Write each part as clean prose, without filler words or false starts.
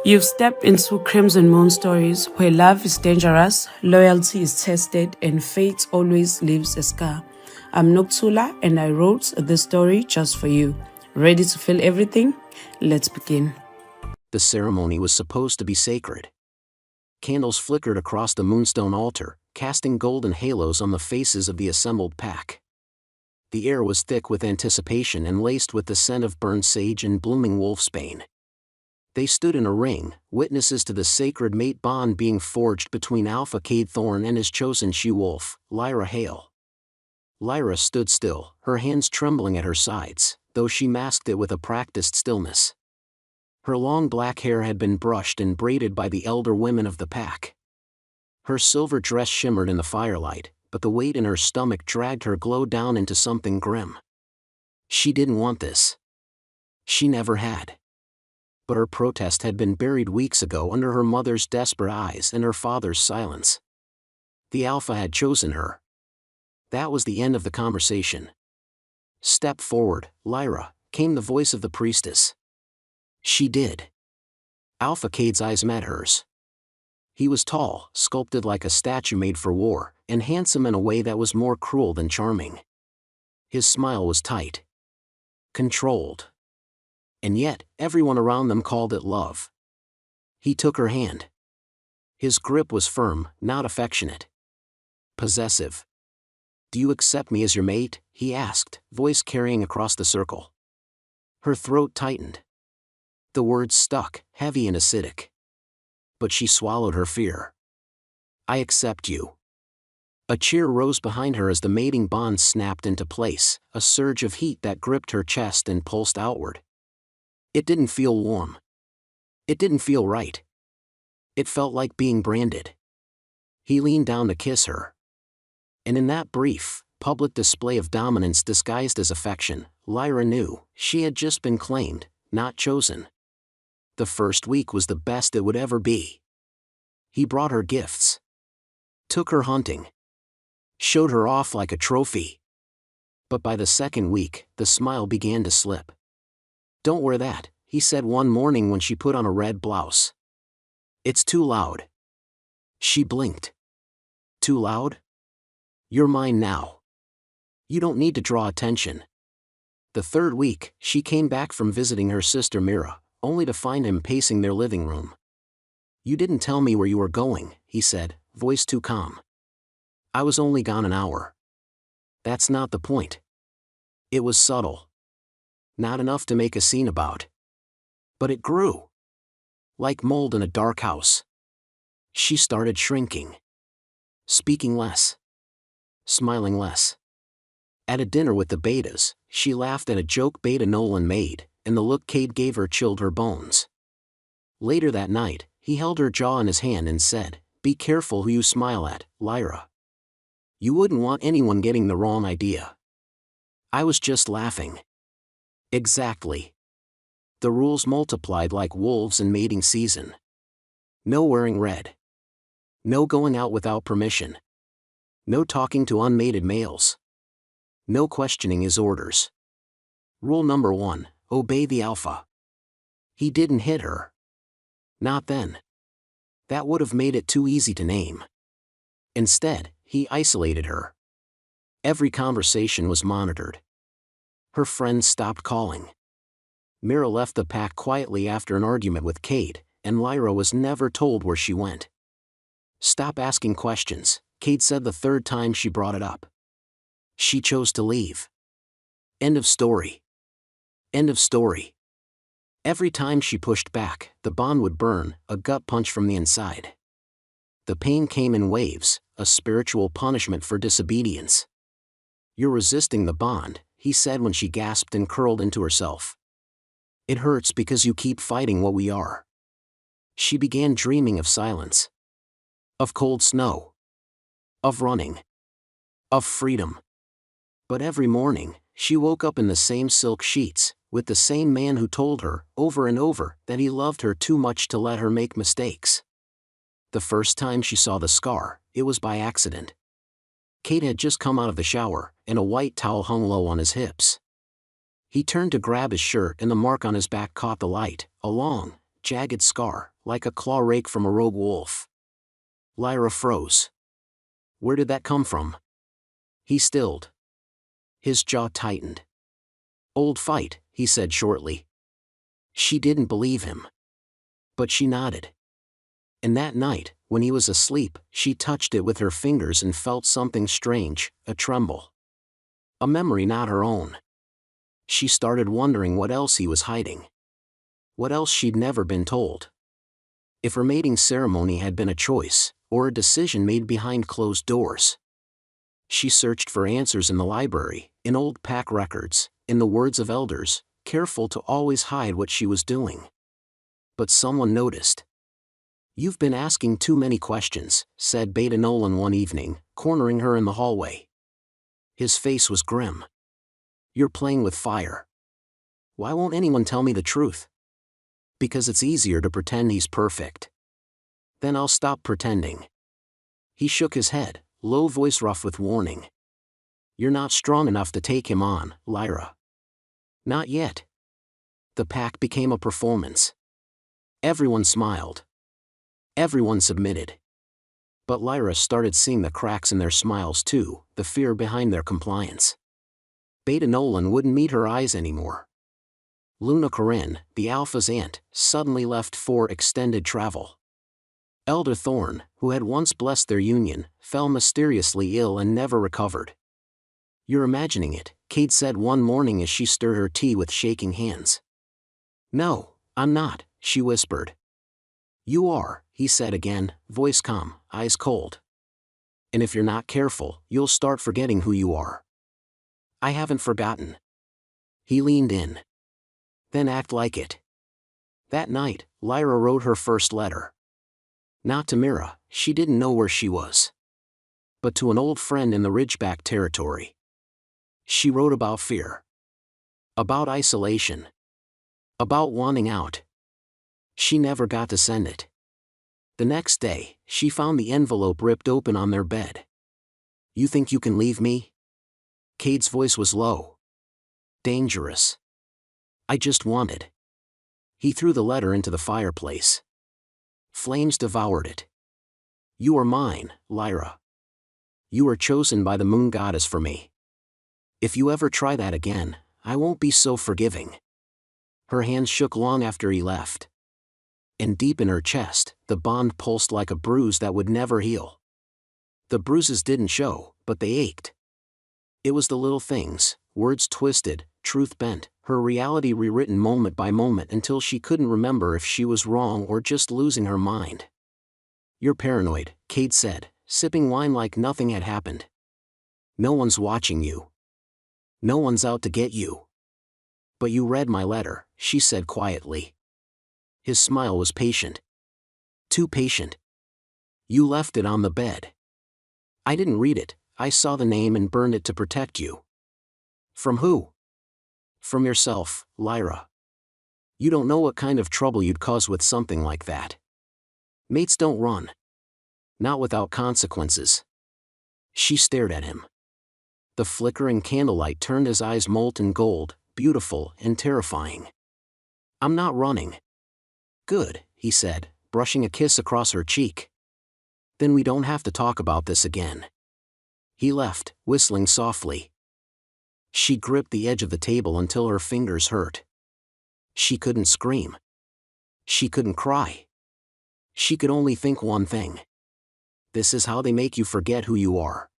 You've stepped into Crimson Moon stories where love is dangerous, loyalty is tested, and fate always leaves a scar. I'm Noktula and I wrote this story just for you. Ready to feel everything? Let's begin. The ceremony was supposed to be sacred. Candles flickered across the moonstone altar, casting golden halos on the faces of the assembled pack. The air was thick with anticipation and laced with the scent of burned sage and blooming wolfsbane. They stood in a ring, witnesses to the sacred mate bond being forged between Alpha Cade Thorn and his chosen she-wolf, Lyra Hale. Lyra stood still, her hands trembling at her sides, though she masked it with a practiced stillness. Her long black hair had been brushed and braided by the elder women of the pack. Her silver dress shimmered in the firelight, but the weight in her stomach dragged her glow down into something grim. She didn't want this. She never had. But her protest had been buried weeks ago under her mother's desperate eyes and her father's silence. The Alpha had chosen her. That was the end of the conversation. "Step forward, Lyra," came the voice of the priestess. She did. Alpha Cade's eyes met hers. He was tall, sculpted like a statue made for war, and handsome in a way that was more cruel than charming. His smile was tight. Controlled. And yet, everyone around them called it love. He took her hand. His grip was firm, not affectionate. Possessive. "Do you accept me as your mate?" he asked, voice carrying across the circle. Her throat tightened. The words stuck, heavy and acidic. But she swallowed her fear. "I accept you." A cheer rose behind her as the mating bond snapped into place, a surge of heat that gripped her chest and pulsed outward. It didn't feel warm. It didn't feel right. It felt like being branded. He leaned down to kiss her. And in that brief, public display of dominance disguised as affection, Lyra knew she had just been claimed, not chosen. The first week was the best it would ever be. He brought her gifts. Took her hunting. Showed her off like a trophy. But by the second week, the smile began to slip. "Don't wear that," he said one morning when she put on a red blouse. "It's too loud." She blinked. "Too loud? You're mine now. You don't need to draw attention." The third week, she came back from visiting her sister Mira, only to find him pacing their living room. "You didn't tell me where you were going," he said, voice too calm. "I was only gone an hour." "That's not the point." It was subtle. Not enough to make a scene about. But it grew. Like mold in a dark house. She started shrinking. Speaking less. Smiling less. At a dinner with the Betas, she laughed at a joke Beta Nolan made, and the look Cade gave her chilled her bones. Later that night, he held her jaw in his hand and said, "Be careful who you smile at, Lyra. You wouldn't want anyone getting the wrong idea." I was just laughing. Exactly. The rules multiplied like wolves in mating season. No wearing red. No going out without permission. No talking to unmated males. No questioning his orders. Rule number 1, obey the Alpha. He didn't hit her. Not then. That would have made it too easy to name. Instead, he isolated her. Every conversation was monitored. Her friends stopped calling. Mira left the pack quietly after an argument with Cade, and Lyra was never told where she went. "Stop asking questions," Cade said the third time she brought it up. She chose to leave. End of story. End of story. Every time she pushed back, the bond would burn, a gut punch from the inside. The pain came in waves, a spiritual punishment for disobedience. "You're resisting the bond," he said when she gasped and curled into herself. "It hurts because you keep fighting what we are." She began dreaming of silence. Of cold snow. Of running. Of freedom. But every morning, she woke up in the same silk sheets, with the same man who told her, over and over, that he loved her too much to let her make mistakes. The first time she saw the scar, it was by accident. Cade had just come out of the shower, and a white towel hung low on his hips. He turned to grab his shirt and the mark on his back caught the light, a long, jagged scar, like a claw rake from a rogue wolf. Lyra froze. Where did that come from? He stilled. His jaw tightened. Old fight, he said shortly. She didn't believe him. But she nodded. And that night, when he was asleep, she touched it with her fingers and felt something strange, a tremble. A memory not her own. She started wondering what else he was hiding. What else she'd never been told. If her mating ceremony had been a choice, or a decision made behind closed doors. She searched for answers in the library, in old pack records, in the words of elders, careful to always hide what she was doing. But someone noticed. "You've been asking too many questions," said Beta Nolan one evening, cornering her in the hallway. His face was grim. "You're playing with fire. Why won't anyone tell me the truth?" "Because it's easier to pretend he's perfect." "Then I'll stop pretending." He shook his head, low voice rough with warning. "You're not strong enough to take him on, Lyra." "Not yet." The pact became a performance. Everyone smiled. Everyone submitted. But Lyra started seeing the cracks in their smiles too, the fear behind their compliance. Beta Nolan wouldn't meet her eyes anymore. Luna Corinne, the Alpha's aunt, suddenly left for extended travel. Elder Thorne, who had once blessed their union, fell mysteriously ill and never recovered. "You're imagining it," Kate said one morning as she stirred her tea with shaking hands. "No, I'm not," she whispered. "You are," he said again, voice calm, eyes cold. "And if you're not careful, you'll start forgetting who you are." "I haven't forgotten." He leaned in. "Then act like it." That night, Lyra wrote her first letter. Not to Mira, she didn't know where she was. But to an old friend in the Ridgeback territory. She wrote about fear. About isolation. About wanting out. She never got to send it. The next day, she found the envelope ripped open on their bed. "You think you can leave me?" Cade's voice was low. "Dangerous. I just wanted." He threw the letter into the fireplace. Flames devoured it. "You are mine, Lyra. You were chosen by the moon goddess for me. If you ever try that again, I won't be so forgiving." Her hands shook long after he left. And deep in her chest, the bond pulsed like a bruise that would never heal. The bruises didn't show, but they ached. It was the little things, words twisted, truth bent, her reality rewritten moment by moment until she couldn't remember if she was wrong or just losing her mind. "You're paranoid," Kate said, sipping wine like nothing had happened. "No one's watching you. No one's out to get you." "But you read my letter," she said quietly. His smile was patient. Too patient. "You left it on the bed." "I didn't read it, I saw the name and burned it to protect you." "From who?" "From yourself, Lyra. You don't know what kind of trouble you'd cause with something like that. Mates don't run. Not without consequences." She stared at him. The flickering candlelight turned his eyes molten gold, beautiful and terrifying. "I'm not running." "Good," he said, brushing a kiss across her cheek. "Then we don't have to talk about this again." He left, whistling softly. She gripped the edge of the table until her fingers hurt. She couldn't scream. She couldn't cry. She could only think one thing. This is how they make you forget who you are.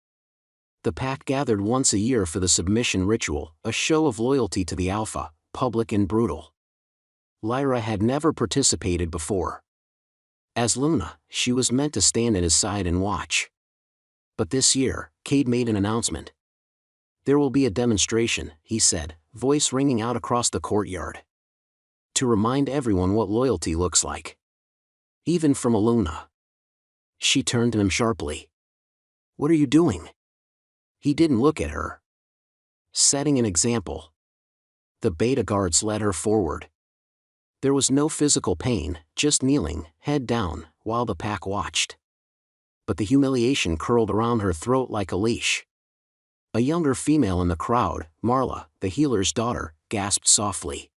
The pack gathered once a year for the submission ritual, a show of loyalty to the Alpha, public and brutal. Lyra had never participated before. As Luna, she was meant to stand at his side and watch. But this year, Cade made an announcement. "There will be a demonstration," he said, voice ringing out across the courtyard. "To remind everyone what loyalty looks like. Even from a Luna." She turned to him sharply. "What are you doing?" He didn't look at her. "Setting an example." The beta guards led her forward. There was no physical pain, just kneeling, head down, while the pack watched. But the humiliation curled around her throat like a leash. A younger female in the crowd, Marla, the healer's daughter, gasped softly.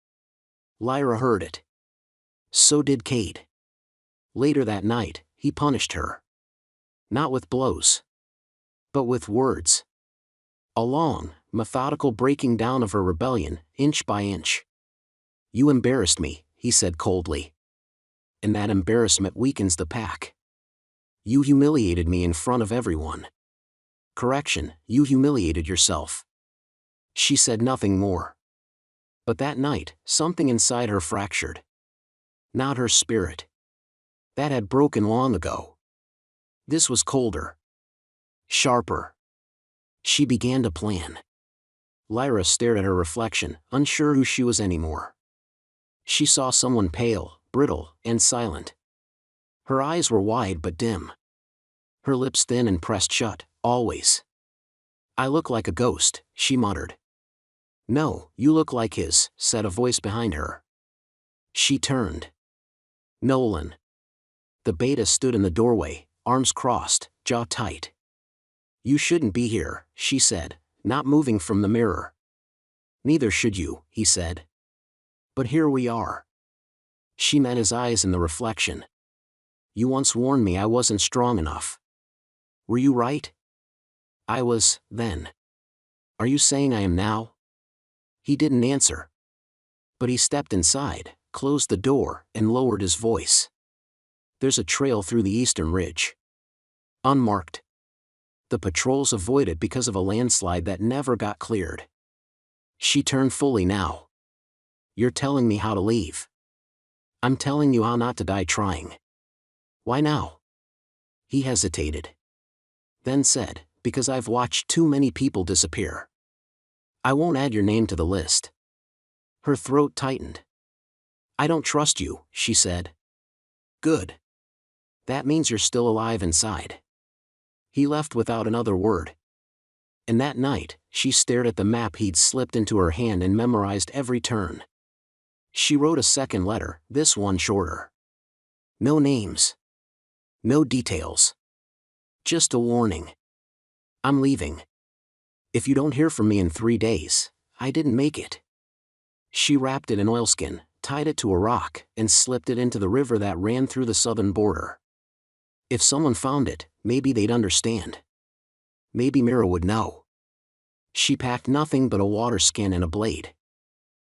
Lyra heard it. So did Cade. Later that night, he punished her. Not with blows, but with words. A long, methodical breaking down of her rebellion, inch by inch. "You embarrassed me," he said coldly. "And that embarrassment weakens the pack. You humiliated me in front of everyone. Correction, you humiliated yourself." She said nothing more. But that night, something inside her fractured. Not her spirit. That had broken long ago. This was colder. Sharper. She began to plan. Lyra stared at her reflection, unsure who she was anymore. She saw someone pale, brittle, and silent. Her eyes were wide but dim. Her lips thin and pressed shut, always. "I look like a ghost," she muttered. "No, you look like his," said a voice behind her. She turned. Nolan. The beta stood in the doorway, arms crossed, jaw tight. "You shouldn't be here," she said, not moving from the mirror. "Neither should you," he said. "But here we are." She met his eyes in the reflection. "You once warned me I wasn't strong enough. Were you right?" "I was, then. Are you saying I am now?" He didn't answer. But he stepped inside, closed the door, and lowered his voice. "There's a trail through the eastern ridge. Unmarked. The patrols avoid it because of a landslide that never got cleared." She turned fully now. "You're telling me how to leave." "I'm telling you how not to die trying." "Why now?" He hesitated. Then said, "Because I've watched too many people disappear. I won't add your name to the list." Her throat tightened. "I don't trust you," she said. "Good. That means you're still alive inside." He left without another word. And that night, she stared at the map he'd slipped into her hand and memorized every turn. She wrote a second letter, this one shorter. No names. No details. Just a warning. "I'm leaving. If you don't hear from me in 3 days, I didn't make it." She wrapped it in oilskin, tied it to a rock, and slipped it into the river that ran through the southern border. If someone found it, maybe they'd understand. Maybe Mira would know. She packed nothing but a water skin and a blade.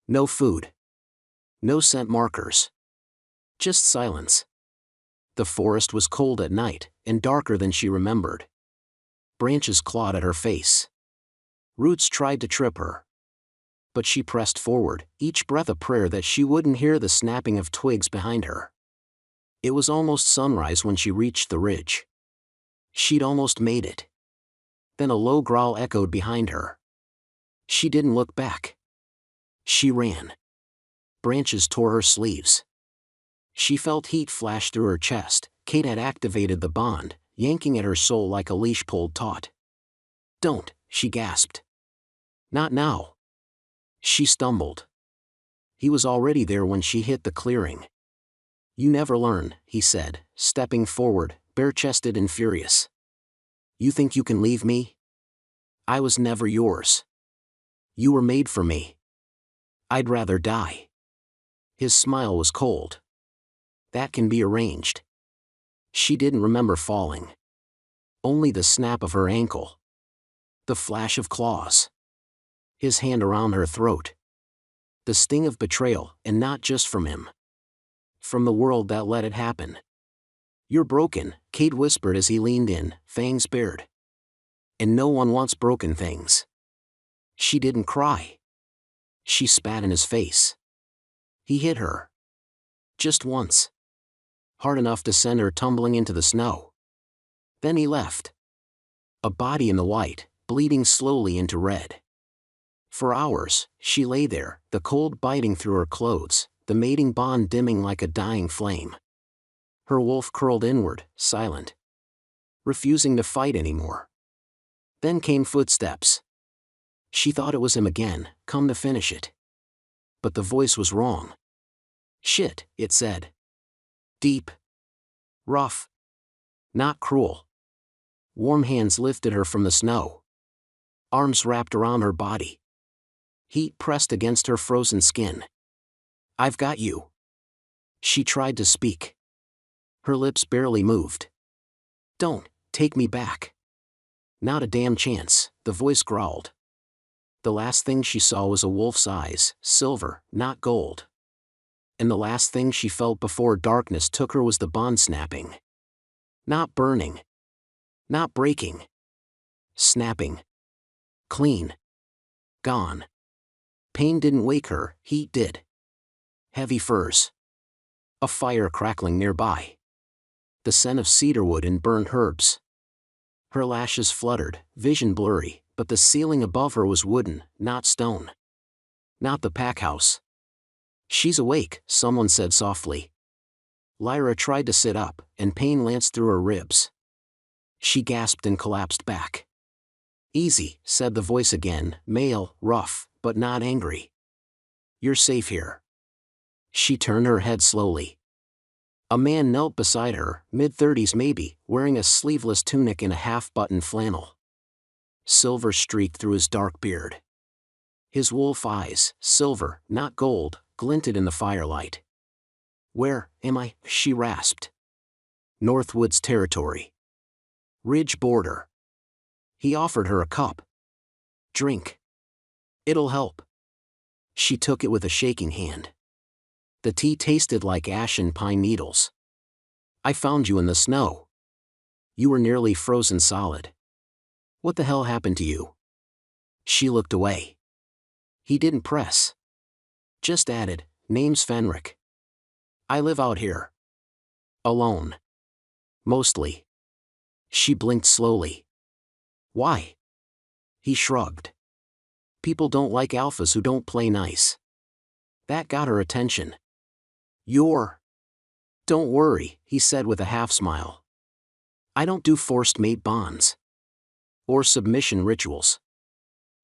No food. No scent markers. Just silence. The forest was cold at night, and darker than she remembered. Branches clawed at her face. Roots tried to trip her. But she pressed forward, each breath a prayer that she wouldn't hear the snapping of twigs behind her. It was almost sunrise when she reached the ridge. She'd almost made it. Then a low growl echoed behind her. She didn't look back. She ran. Branches tore her sleeves. She felt heat flash through her chest. Kate had activated the bond, yanking at her soul like a leash pulled taut. "Don't," she gasped. "Not now." She stumbled. He was already there when she hit the clearing. "You never learn," he said, stepping forward, bare-chested and furious. "You think you can leave me? I was never yours. You were made for me. I'd rather die." His smile was cold. "That can be arranged." She didn't remember falling. Only the snap of her ankle. The flash of claws. His hand around her throat. The sting of betrayal, and not just from him. From the world that let it happen. "You're broken," Kate whispered as he leaned in, fangs bared. "And no one wants broken things." She didn't cry. She spat in his face. He hit her. Just once. Hard enough to send her tumbling into the snow. Then he left. A body in the white, bleeding slowly into red. For hours, she lay there, the cold biting through her clothes, the mating bond dimming like a dying flame. Her wolf curled inward, silent. Refusing to fight anymore. Then came footsteps. She thought it was him again, come to finish it. But the voice was wrong. "Shit," it said. Deep. Rough. Not cruel. Warm hands lifted her from the snow. Arms wrapped around her body. Heat pressed against her frozen skin. "I've got you." She tried to speak. Her lips barely moved. "Don't take me back." "Not a damn chance," the voice growled. The last thing she saw was a wolf's eyes, silver, not gold. And the last thing she felt before darkness took her was the bond snapping. Not burning. Not breaking. Snapping. Clean. Gone. Pain didn't wake her, heat did. Heavy furs. A fire crackling nearby. The scent of cedarwood and burned herbs. Her lashes fluttered, vision blurry, but the ceiling above her was wooden, not stone. Not the pack house. "She's awake," someone said softly. Lyra tried to sit up, and pain lanced through her ribs. She gasped and collapsed back. "Easy," said the voice again, male, rough, but not angry. "You're safe here." She turned her head slowly. A man knelt beside her, mid-30s maybe, wearing a sleeveless tunic and a half-buttoned flannel. Silver streaked through his dark beard. His wolf eyes, silver, not gold, glinted in the firelight. "Where am I?" she rasped. "Northwoods territory. Ridge border." He offered her a cup. "Drink. It'll help." She took it with a shaking hand. The tea tasted like ash and pine needles. "I found you in the snow. You were nearly frozen solid. What the hell happened to you?" She looked away. He didn't press. Just added, "Name's Fenric. I live out here. Alone. Mostly." She blinked slowly. "Why?" He shrugged. "People don't like alphas who don't play nice." That got her attention. "You're..." "Don't worry," he said with a half-smile. "I don't do forced mate bonds. Or submission rituals.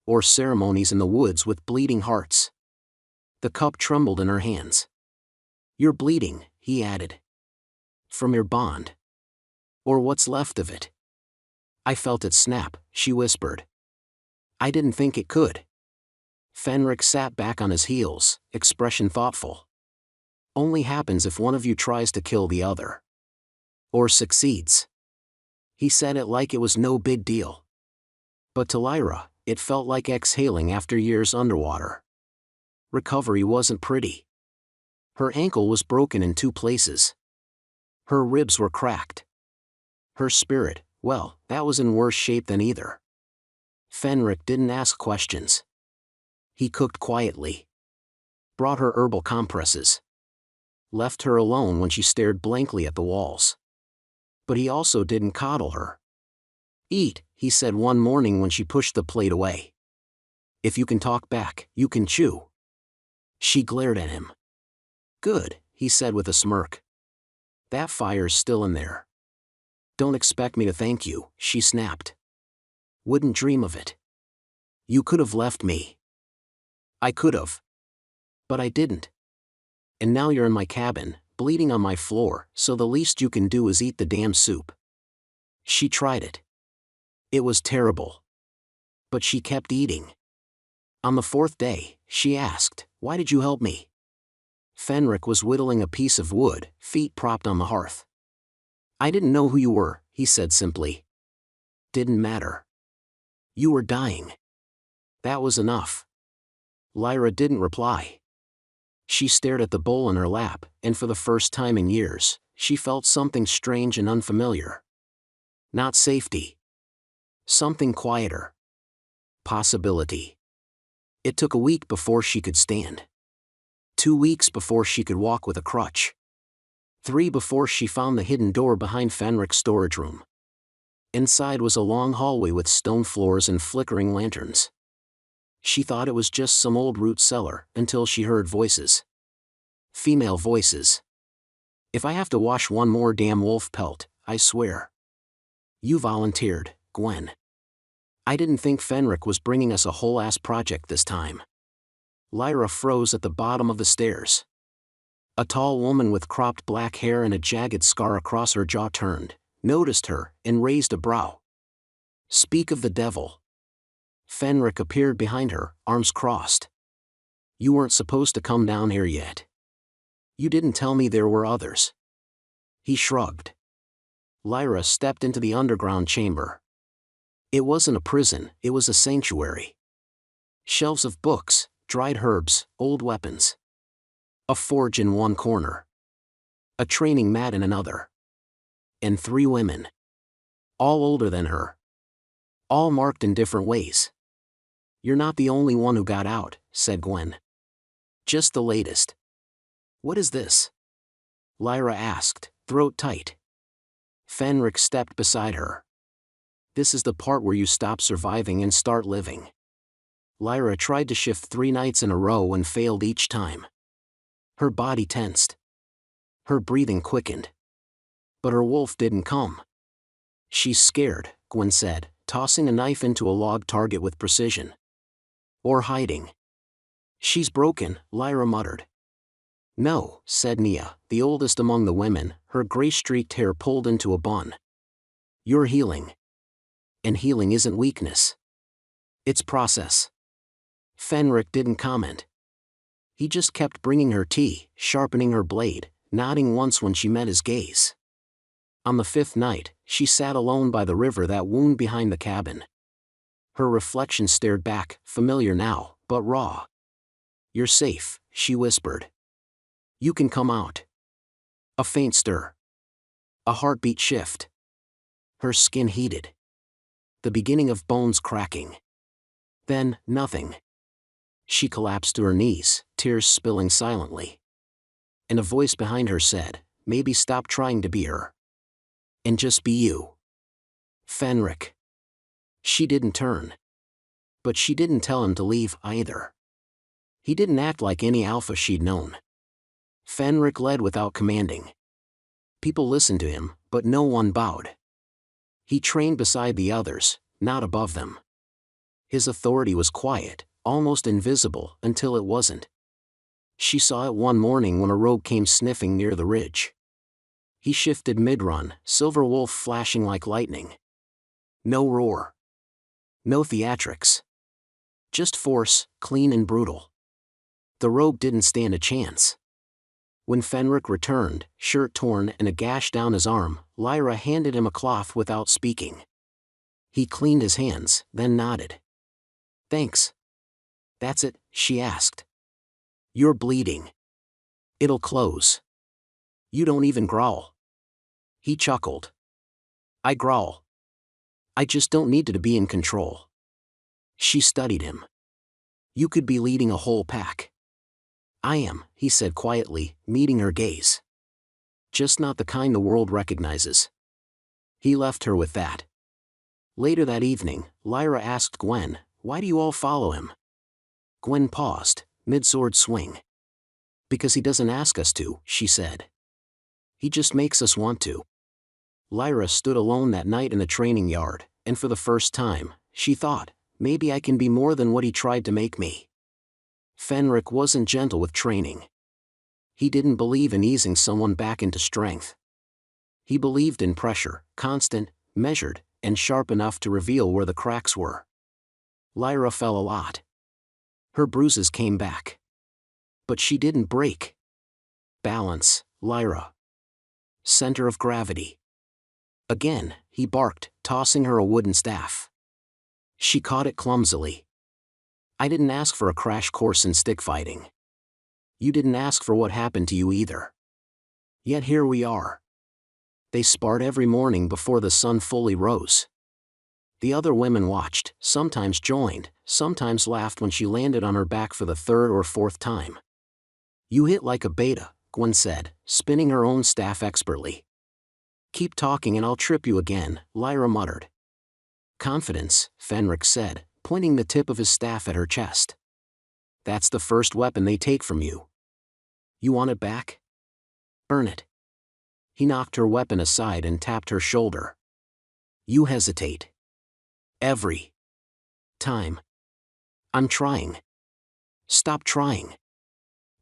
Or ceremonies in the woods with bleeding hearts." The cup trembled in her hands. "You're bleeding," he added. "From your bond. Or what's left of it." "I felt it snap," she whispered. "I didn't think it could." Fenric sat back on his heels, expression thoughtful. "Only happens if one of you tries to kill the other. Or succeeds." He said it like it was no big deal. But to Lyra, it felt like exhaling after years underwater. Recovery wasn't pretty. Her ankle was broken in 2 places. Her ribs were cracked. Her spirit, well, that was in worse shape than either. Fenric didn't ask questions. He cooked quietly. Brought her herbal compresses. Left her alone when she stared blankly at the walls. But he also didn't coddle her. "Eat," he said one morning when she pushed the plate away. "If you can talk back, you can chew." She glared at him. "Good," he said with a smirk. "That fire's still in there." "Don't expect me to thank you," she snapped. "Wouldn't dream of it. You could have left me." "I could have. But I didn't. And now you're in my cabin, bleeding on my floor, so the least you can do is eat the damn soup." She tried it. It was terrible. But she kept eating. On the 4th day, she asked, "Why did you help me?" Fenric was whittling a piece of wood, feet propped on the hearth. "I didn't know who you were," he said simply. "Didn't matter. You were dying. That was enough." Lyra didn't reply. She stared at the bowl in her lap, and for the first time in years, she felt something strange and unfamiliar. Not safety. Something quieter. Possibility. It took a week before she could stand. 2 weeks before she could walk with a crutch. 3 before she found the hidden door behind Fenric's storage room. Inside was a long hallway with stone floors and flickering lanterns. She thought it was just some old root cellar until she heard voices. Female voices. "If I have to wash one more damn wolf pelt, I swear." "You volunteered, Gwen." "I didn't think Fenric was bringing us a whole-ass project this time." Lyra froze at the bottom of the stairs. A tall woman with cropped black hair and a jagged scar across her jaw turned, noticed her, and raised a brow. "Speak of the devil." Fenric appeared behind her, arms crossed. "You weren't supposed to come down here yet. You didn't tell me there were others." He shrugged. Lyra stepped into the underground chamber. It wasn't a prison, it was a sanctuary. Shelves of books, dried herbs, old weapons. A forge in one corner. A training mat in another. And 3 women. All older than her. All marked in different ways. "You're not the only one who got out," said Gwen. "Just the latest." "What is this?" Lyra asked, throat tight. Fenric stepped beside her. "This is the part where you stop surviving and start living." Lyra tried to shift 3 nights in a row and failed each time. Her body tensed. Her breathing quickened. But her wolf didn't come. "She's scared," Gwen said, tossing a knife into a log target with precision. "Or hiding." "She's broken," Lyra muttered. "No," said Nia, the oldest among the women, her gray-streaked hair pulled into a bun. "You're healing. And healing isn't weakness. It's process." Fenric didn't comment. He just kept bringing her tea, sharpening her blade, nodding once when she met his gaze. On the 5th night, she sat alone by the river that wound behind the cabin. Her reflection stared back, familiar now, but raw. "You're safe," she whispered. "You can come out." A faint stir. A heartbeat shift. Her skin heated. The beginning of bones cracking. Then, nothing. She collapsed to her knees, tears spilling silently. And a voice behind her said, "Maybe stop trying to be her. And just be you." Fenric. She didn't turn. But she didn't tell him to leave, either. He didn't act like any alpha she'd known. Fenric led without commanding. People listened to him, but no one bowed. He trained beside the others, not above them. His authority was quiet, almost invisible, until it wasn't. She saw it one morning when a rogue came sniffing near the ridge. He shifted mid-run, silver wolf flashing like lightning. No roar. No theatrics. Just force, clean and brutal. The rogue didn't stand a chance. When Fenric returned, shirt torn and a gash down his arm, Lyra handed him a cloth without speaking. He cleaned his hands, then nodded. "Thanks." "That's it?" she asked. "You're bleeding. It'll close. You don't even growl." He chuckled. "I growl. I just don't need to be in control." She studied him. "You could be leading a whole pack." "I am," he said quietly, meeting her gaze. "Just not the kind the world recognizes." He left her with that. Later that evening, Lyra asked Gwen, "Why do you all follow him?" Gwen paused, mid-sword swing. "Because he doesn't ask us to," she said. "He just makes us want to." Lyra stood alone that night in the training yard, and for the first time, she thought, maybe I can be more than what he tried to make me. Fenric wasn't gentle with training. He didn't believe in easing someone back into strength. He believed in pressure, constant, measured, and sharp enough to reveal where the cracks were. Lyra fell a lot. Her bruises came back. But she didn't break. Balance, Lyra. Center of gravity. Again, he barked, tossing her a wooden staff. She caught it clumsily. "I didn't ask for a crash course in stick fighting. You didn't ask for what happened to you either. Yet here we are." They sparred every morning before the sun fully rose. The other women watched, sometimes joined, sometimes laughed when she landed on her back for the 3rd or 4th time. "You hit like a beta," Gwen said, spinning her own staff expertly. "Keep talking and I'll trip you again," Lyra muttered. "Confidence," Fenric said, pointing the tip of his staff at her chest. "That's the first weapon they take from you. You want it back? Earn it." He knocked her weapon aside and tapped her shoulder. "You hesitate. Every time." "I'm trying." "Stop trying.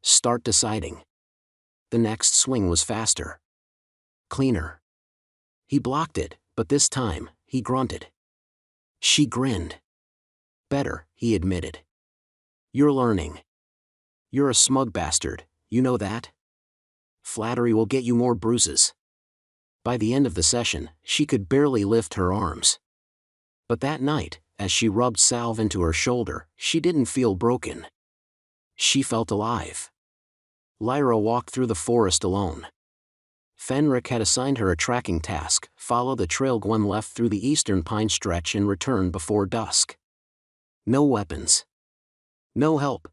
Start deciding." The next swing was faster. Cleaner. He blocked it, but this time, he grunted. She grinned. "Better," he admitted. "You're learning. You're a smug bastard, you know that? Flattery will get you more bruises." By the end of the session, she could barely lift her arms. But that night, as she rubbed salve into her shoulder, she didn't feel broken. She felt alive. Lyra walked through the forest alone. Fenric had assigned her a tracking task: follow the trail Gwen left through the eastern pine stretch and return before dusk. No weapons. No help.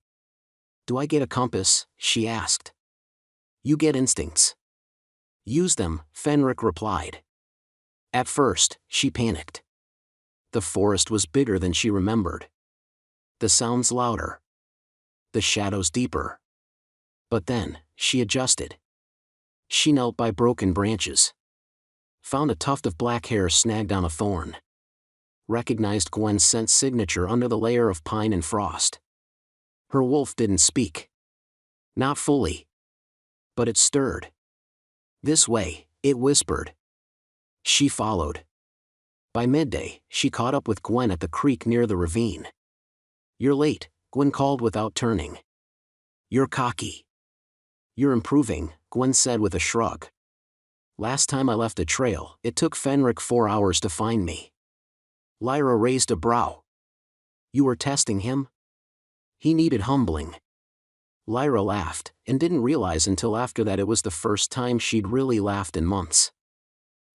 "Do I get a compass?" she asked. "You get instincts. Use them," Fenric replied. At first, she panicked. The forest was bigger than she remembered. The sounds louder. The shadows deeper. But then, she adjusted. She knelt by broken branches. Found a tuft of black hair snagged on a thorn. Recognized Gwen's scent signature under the layer of pine and frost. Her wolf didn't speak. Not fully. But it stirred. "This way," it whispered. She followed. By midday, she caught up with Gwen at the creek near the ravine. "You're late," Gwen called without turning. "You're cocky." "You're improving," Gwen said with a shrug. "Last time I left a trail, it took Fenric 4 hours to find me." Lyra raised a brow. "You were testing him?" "He needed humbling." Lyra laughed, and didn't realize until after that it was the first time she'd really laughed in months.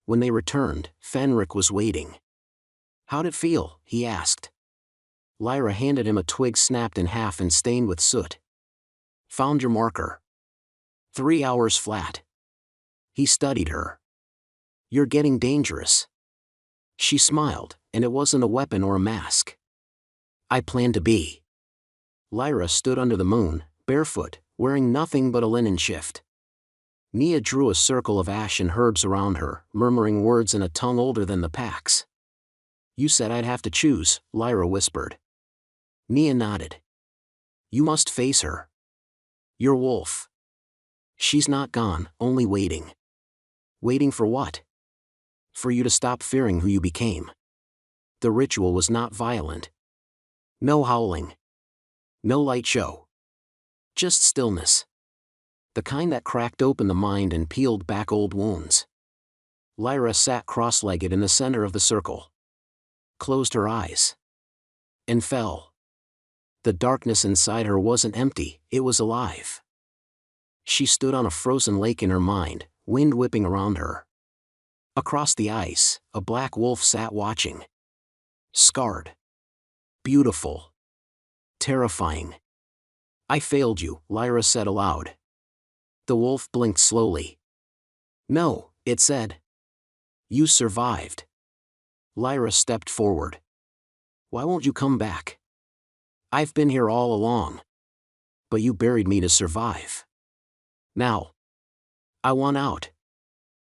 When they returned, Fenric was waiting. "How'd it feel?" he asked. Lyra handed him a twig snapped in half and stained with soot. "Found your marker." 3 hours flat. He studied her. "You're getting dangerous." She smiled, and it wasn't a weapon or a mask. "I plan to be." Lyra stood under the moon, barefoot, wearing nothing but a linen shift. Nia drew a circle of ash and herbs around her, murmuring words in a tongue older than the pack's. "You said I'd have to choose," Lyra whispered. Nia nodded. "You must face her. Your wolf. She's not gone, only waiting." "Waiting for what?" "For you to stop fearing who you became." The ritual was not violent. No howling. No light show. Just stillness. The kind that cracked open the mind and peeled back old wounds. Lyra sat cross-legged in the center of the circle. Closed her eyes. And fell. The darkness inside her wasn't empty, it was alive. She stood on a frozen lake in her mind, wind whipping around her. Across the ice, a black wolf sat watching. Scarred. Beautiful. Terrifying. "I failed you," Lyra said aloud. The wolf blinked slowly. "No," it said. "You survived." Lyra stepped forward. "Why won't you come back?" "I've been here all along." "But you buried me to survive." "Now. I want out."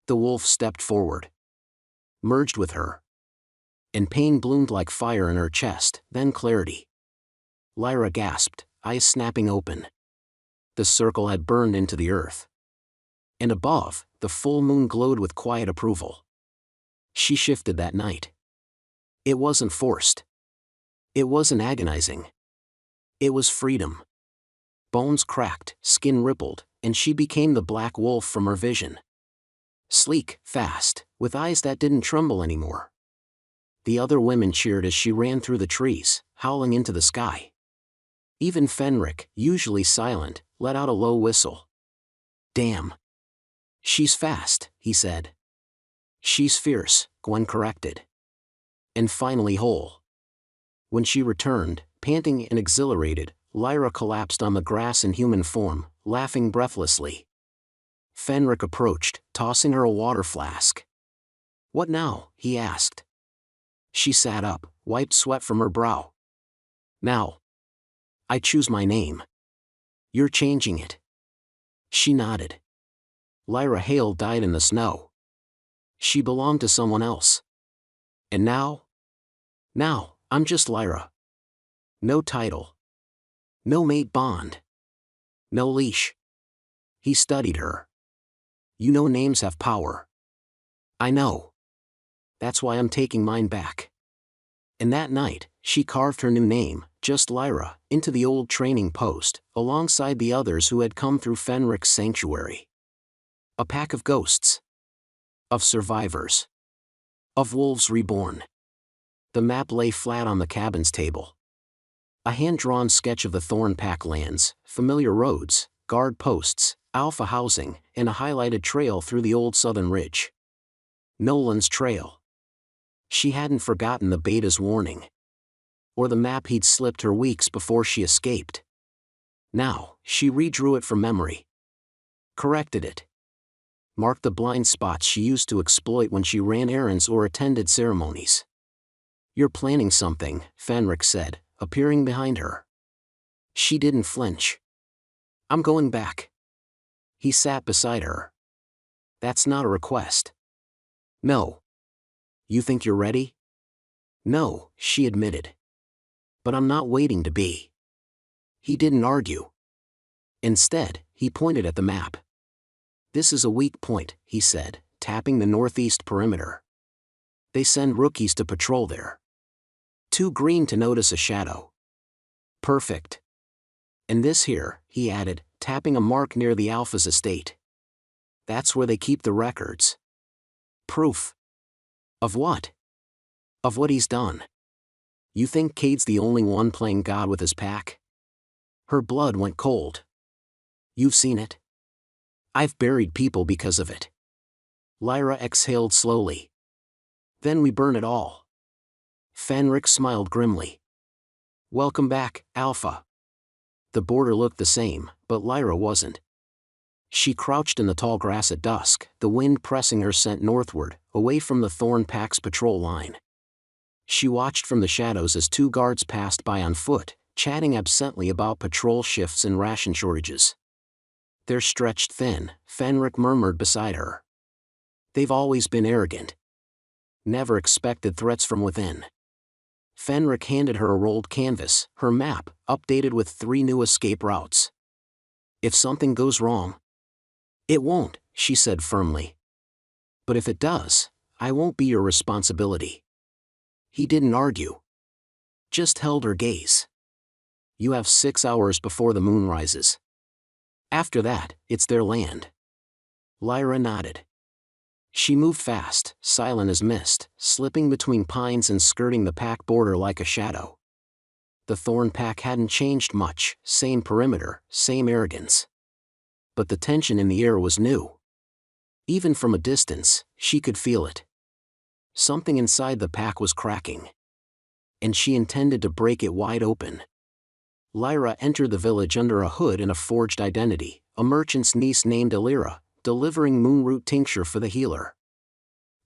The wolf stepped forward. Merged with her. And pain bloomed like fire in her chest, then clarity. Lyra gasped, eyes snapping open. The circle had burned into the earth. And above, the full moon glowed with quiet approval. She shifted that night. It wasn't forced. It wasn't agonizing. It was freedom. Bones cracked, skin rippled, and she became the black wolf from her vision. Sleek, fast, with eyes that didn't tremble anymore. The other women cheered as she ran through the trees, howling into the sky. Even Fenric, usually silent, let out a low whistle. "Damn. She's fast," he said. "She's fierce," Gwen corrected. "And finally whole." When she returned, panting and exhilarated, Lyra collapsed on the grass in human form, laughing breathlessly. Fenric approached, tossing her a water flask. "What now?" he asked. She sat up, wiped sweat from her brow. "Now. I choose my name." "You're changing it." She nodded. Lyra Hale died in the snow. She belonged to someone else. And now? Now, I'm just Lyra. No title. No mate bond. No leash. He studied her. "You know names have power." "I know. That's why I'm taking mine back." And that night, she carved her new name, just Lyra, into the old training post, alongside the others who had come through Fenric's sanctuary. A pack of ghosts. Of survivors. Of wolves reborn. The map lay flat on the cabin's table. A hand-drawn sketch of the Thorn Pack lands, familiar roads, guard posts, alpha housing, and a highlighted trail through the old southern ridge. Nolan's trail. She hadn't forgotten the beta's warning. Or the map he'd slipped her weeks before she escaped. Now, she redrew it from memory. Corrected it. Marked the blind spots she used to exploit when she ran errands or attended ceremonies. "You're planning something," Fenric said, appearing behind her. She didn't flinch. "I'm going back." He sat beside her. "That's not a request." "No." "You think you're ready?" "No," she admitted. "But I'm not waiting to be." He didn't argue. Instead, he pointed at the map. "This is a weak point," he said, tapping the northeast perimeter. "They send rookies to patrol there. Too green to notice a shadow." "Perfect. And this here," he added, tapping a mark near the Alpha's estate. "That's where they keep the records." "Proof." "Of what?" "Of what he's done." "You think Cade's the only one playing God with his pack?" Her blood went cold. "You've seen it." "I've buried people because of it." Lyra exhaled slowly. "Then we burn it all." Fenric smiled grimly. "Welcome back, Alpha." The border looked the same, but Lyra wasn't. She crouched in the tall grass at dusk, the wind pressing her scent northward, away from the Thorn Pack's patrol line. She watched from the shadows as two guards passed by on foot, chatting absently about patrol shifts and ration shortages. "They're stretched thin," Fenric murmured beside her. "They've always been arrogant. Never expected threats from within." Fenric handed her a rolled canvas, her map, updated with 3 new escape routes. "If something goes wrong." "It won't," she said firmly. "But if it does, I won't be your responsibility." He didn't argue. Just held her gaze. "You have 6 hours before the moon rises. After that, it's their land." Lyra nodded. She moved fast, silent as mist, slipping between pines and skirting the pack border like a shadow. The Thorn Pack hadn't changed much, same perimeter, same arrogance. But the tension in the air was new. Even from a distance, she could feel it. Something inside the pack was cracking. And she intended to break it wide open. Lyra entered the village under a hood and a forged identity, a merchant's niece named Elira, delivering moonroot tincture for the healer.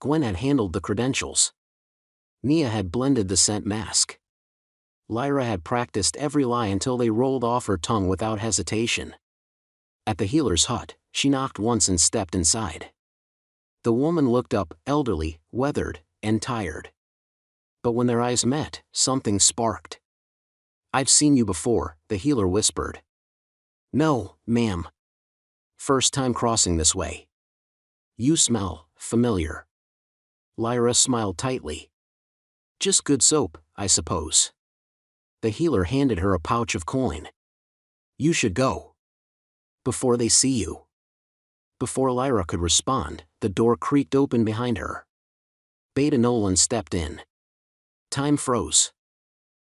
Gwen had handled the credentials. Nia had blended the scent mask. Lyra had practiced every lie until they rolled off her tongue without hesitation. At the healer's hut, she knocked once and stepped inside. The woman looked up, elderly, weathered, and tired. But when their eyes met, something sparked. "I've seen you before," the healer whispered. "No, ma'am. First time crossing this way." "You smell familiar." Lyra smiled tightly. "Just good soap, I suppose." The healer handed her a pouch of coin. "You should go. Before they see you." Before Lyra could respond, the door creaked open behind her. Beta Nolan stepped in. Time froze.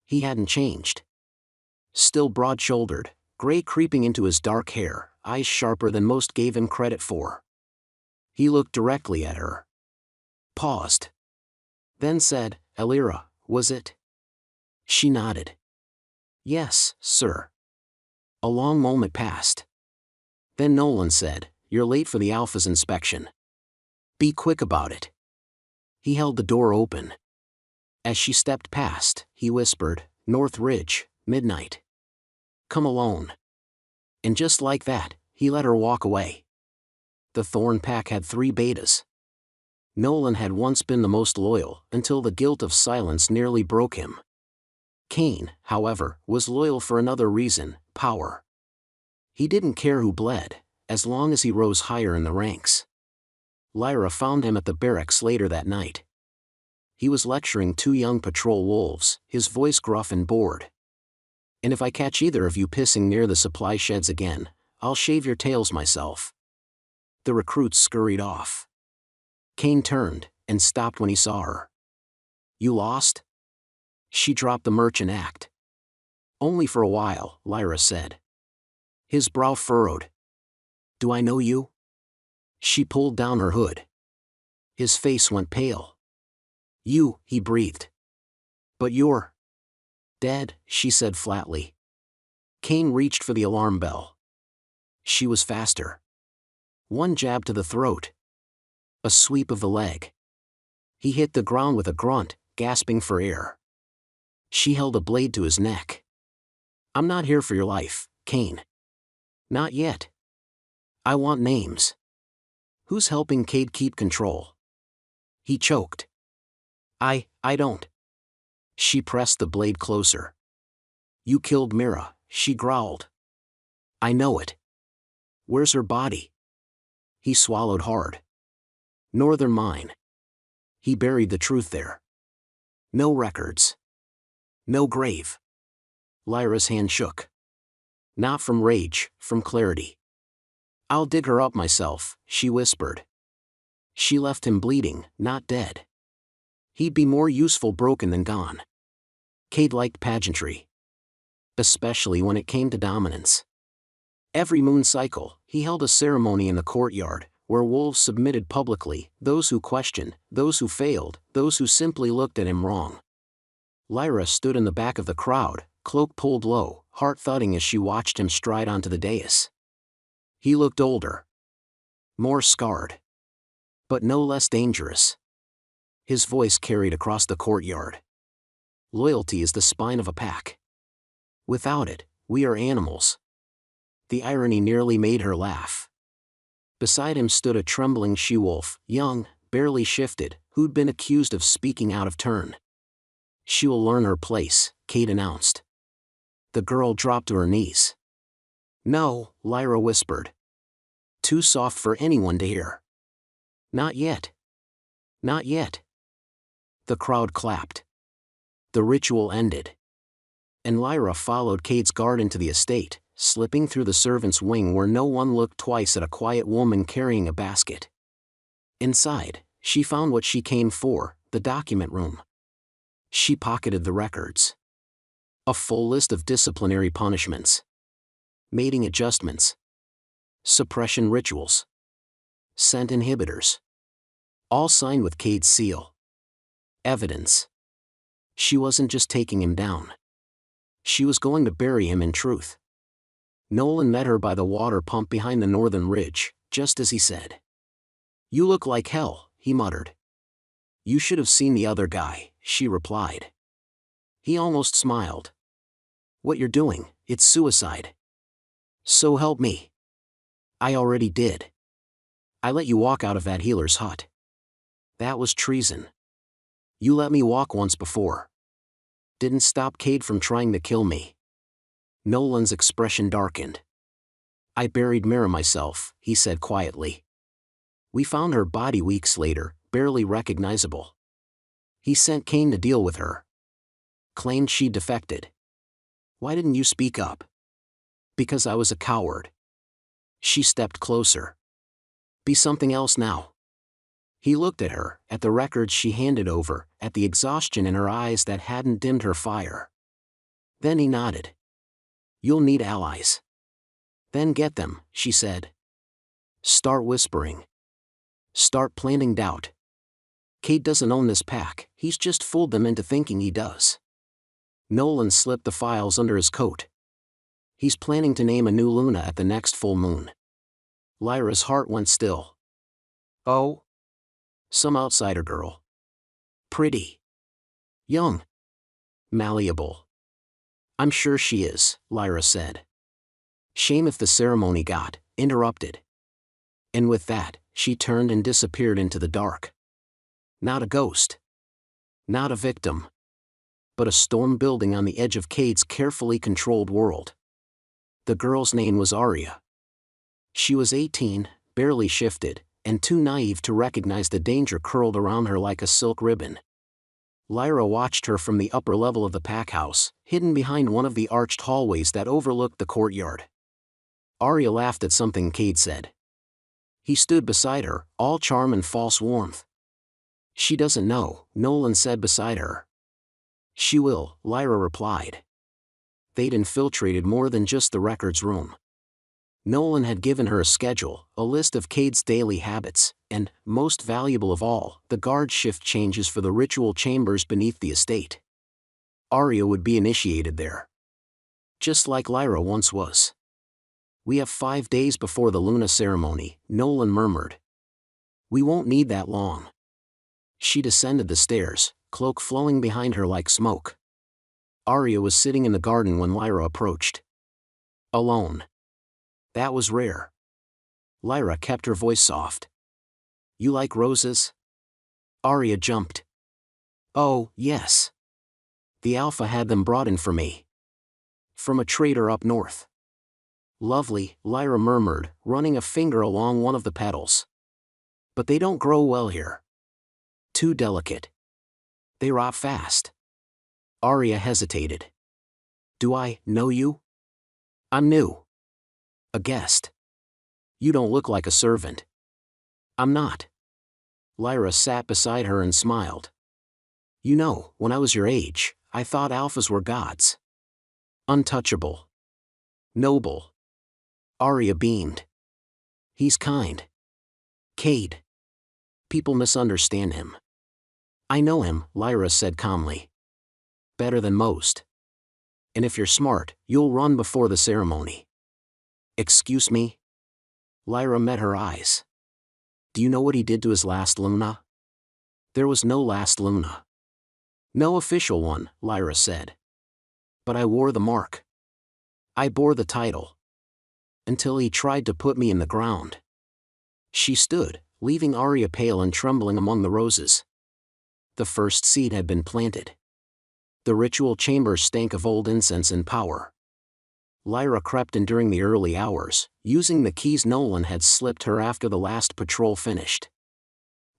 He hadn't changed. Still broad-shouldered, gray creeping into his dark hair, eyes sharper than most gave him credit for. He looked directly at her. Paused. Then said, "Elira, was it?" She nodded. "Yes, sir." A long moment passed. Then Nolan said, "You're late for the Alpha's inspection. Be quick about it." He held the door open. As she stepped past, he whispered, "North Ridge, midnight. Come alone." And just like that, he let her walk away. The Thorn Pack had 3 betas. Nolan had once been the most loyal, until the guilt of silence nearly broke him. Kane, however, was loyal for another reason, power. He didn't care who bled, as long as he rose higher in the ranks. Lyra found him at the barracks later that night. He was lecturing 2 young patrol wolves, his voice gruff and bored. "And if I catch either of you pissing near the supply sheds again, I'll shave your tails myself." The recruits scurried off. Kane turned and stopped when he saw her. You lost? She dropped the merchant act. Only for a while, Lyra said. His brow furrowed. Do I know you? She pulled down her hood. His face went pale. You, he breathed. But you're dead, she said flatly. Kane reached for the alarm bell. She was faster. One jab to the throat. A sweep of the leg. He hit the ground with a grunt, gasping for air. She held a blade to his neck. I'm not here for your life, Kane. Not yet. I want names. Who's helping Cade keep control? He choked. I don't. She pressed the blade closer. You killed Mira, she growled. I know it. Where's her body? He swallowed hard. Northern Mine. He buried the truth there. No records. No grave. Lyra's hand shook. Not from rage, from clarity. I'll dig her up myself, she whispered. She left him bleeding, not dead. He'd be more useful broken than gone. Cade liked pageantry. Especially when it came to dominance. Every moon cycle, he held a ceremony in the courtyard, where wolves submitted publicly, those who questioned, those who failed, those who simply looked at him wrong. Lyra stood in the back of the crowd, cloak pulled low, heart thudding as she watched him stride onto the dais. He looked older. More scarred. But no less dangerous. His voice carried across the courtyard. Loyalty is the spine of a pack. Without it, we are animals. The irony nearly made her laugh. Beside him stood a trembling she-wolf, young, barely shifted, who'd been accused of speaking out of turn. She will learn her place, Cade announced. The girl dropped to her knees. No, Lyra whispered. Too soft for anyone to hear. Not yet. Not yet. The crowd clapped. The ritual ended. And Lyra followed Cade's guard into the estate, slipping through the servants' wing where no one looked twice at a quiet woman carrying a basket. Inside, she found what she came for, the document room. She pocketed the records. A full list of disciplinary punishments. Mating adjustments. Suppression rituals. Scent inhibitors. All signed with Cade's seal. Evidence. She wasn't just taking him down. She was going to bury him in truth. Nolan met her by the water pump behind the northern ridge, just as he said. You look like hell, he muttered. You should have seen the other guy, she replied. He almost smiled. What you're doing, it's suicide. So help me. I already did. I let you walk out of that healer's hut. That was treason. You let me walk once before. Didn't stop Cade from trying to kill me. Nolan's expression darkened. I buried Mira myself, he said quietly. We found her body weeks later, barely recognizable. He sent Kane to deal with her. Claimed she defected. Why didn't you speak up? Because I was a coward. She stepped closer. Be something else now. He looked at her, at the records she handed over, at the exhaustion in her eyes that hadn't dimmed her fire. Then he nodded. You'll need allies. Then get them, she said. Start whispering. Start planting doubt. Cade doesn't own this pack, he's just fooled them into thinking he does. Nolan slipped the files under his coat. He's planning to name a new Luna at the next full moon. Lyra's heart went still. Oh? Some outsider girl. Pretty. Young. Malleable. I'm sure she is, Lyra said. Shame if the ceremony got interrupted. And with that, she turned and disappeared into the dark. Not a ghost. Not a victim. But a storm building on the edge of Cade's carefully controlled world. The girl's name was Arya. She was 18, barely shifted, and too naive to recognize the danger curled around her like a silk ribbon. Lyra watched her from the upper level of the pack house, hidden behind one of the arched hallways that overlooked the courtyard. Arya laughed at something Cade said. He stood beside her, all charm and false warmth. She doesn't know, Nolan said beside her. She will, Lyra replied. They'd infiltrated more than just the records room. Nolan had given her a schedule, a list of Cade's daily habits, and, most valuable of all, the guard shift changes for the ritual chambers beneath the estate. Arya would be initiated there. Just like Lyra once was. We have 5 days before the Luna ceremony, Nolan murmured. We won't need that long. She descended the stairs, cloak flowing behind her like smoke. Arya was sitting in the garden when Lyra approached. Alone. That was rare. Lyra kept her voice soft. You like roses? Arya jumped. Oh, yes. The Alpha had them brought in for me. From a traitor up north. Lovely, Lyra murmured, running a finger along one of the petals. But they don't grow well here. Too delicate. They rot fast. Arya hesitated. Do I know you? I'm new. A guest. You don't look like a servant. I'm not. Lyra sat beside her and smiled. You know, when I was your age, I thought alphas were gods. Untouchable. Noble. Arya beamed. He's kind. Cade. People misunderstand him. I know him, Lyra said calmly. Better than most. And if you're smart, you'll run before the ceremony. Excuse me? Lyra met her eyes. Do you know what he did to his last Luna? There was no last Luna. No official one, Lyra said. But I wore the mark. I bore the title. Until he tried to put me in the ground. She stood, leaving Arya pale and trembling among the roses. The first seed had been planted. The ritual chamber stank of old incense and power. Lyra crept in during the early hours, using the keys Nolan had slipped her after the last patrol finished.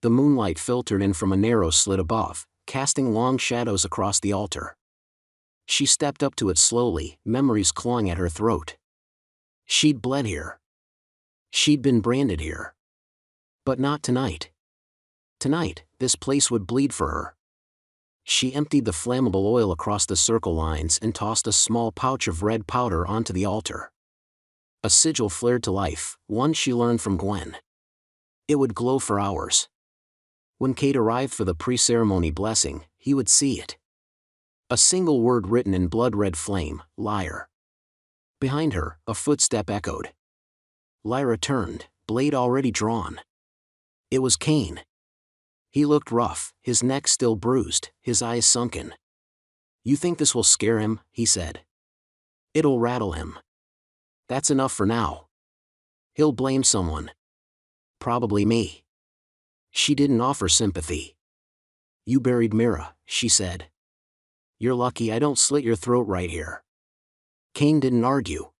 The moonlight filtered in from a narrow slit above, casting long shadows across the altar. She stepped up to it slowly, memories clawing at her throat. She'd bled here. She'd been branded here. But not tonight. Tonight, this place would bleed for her. She emptied the flammable oil across the circle lines and tossed a small pouch of red powder onto the altar. A sigil flared to life, one she learned from Gwen. It would glow for hours. When Cade arrived for the pre-ceremony blessing, he would see it. A single word written in blood-red flame, liar. Behind her, a footstep echoed. Lyra turned, blade already drawn. It was Cain. He looked rough, his neck still bruised, his eyes sunken. You think this will scare him, he said. It'll rattle him. That's enough for now. He'll blame someone. Probably me. She didn't offer sympathy. You buried Mira, she said. You're lucky I don't slit your throat right here. Cain didn't argue.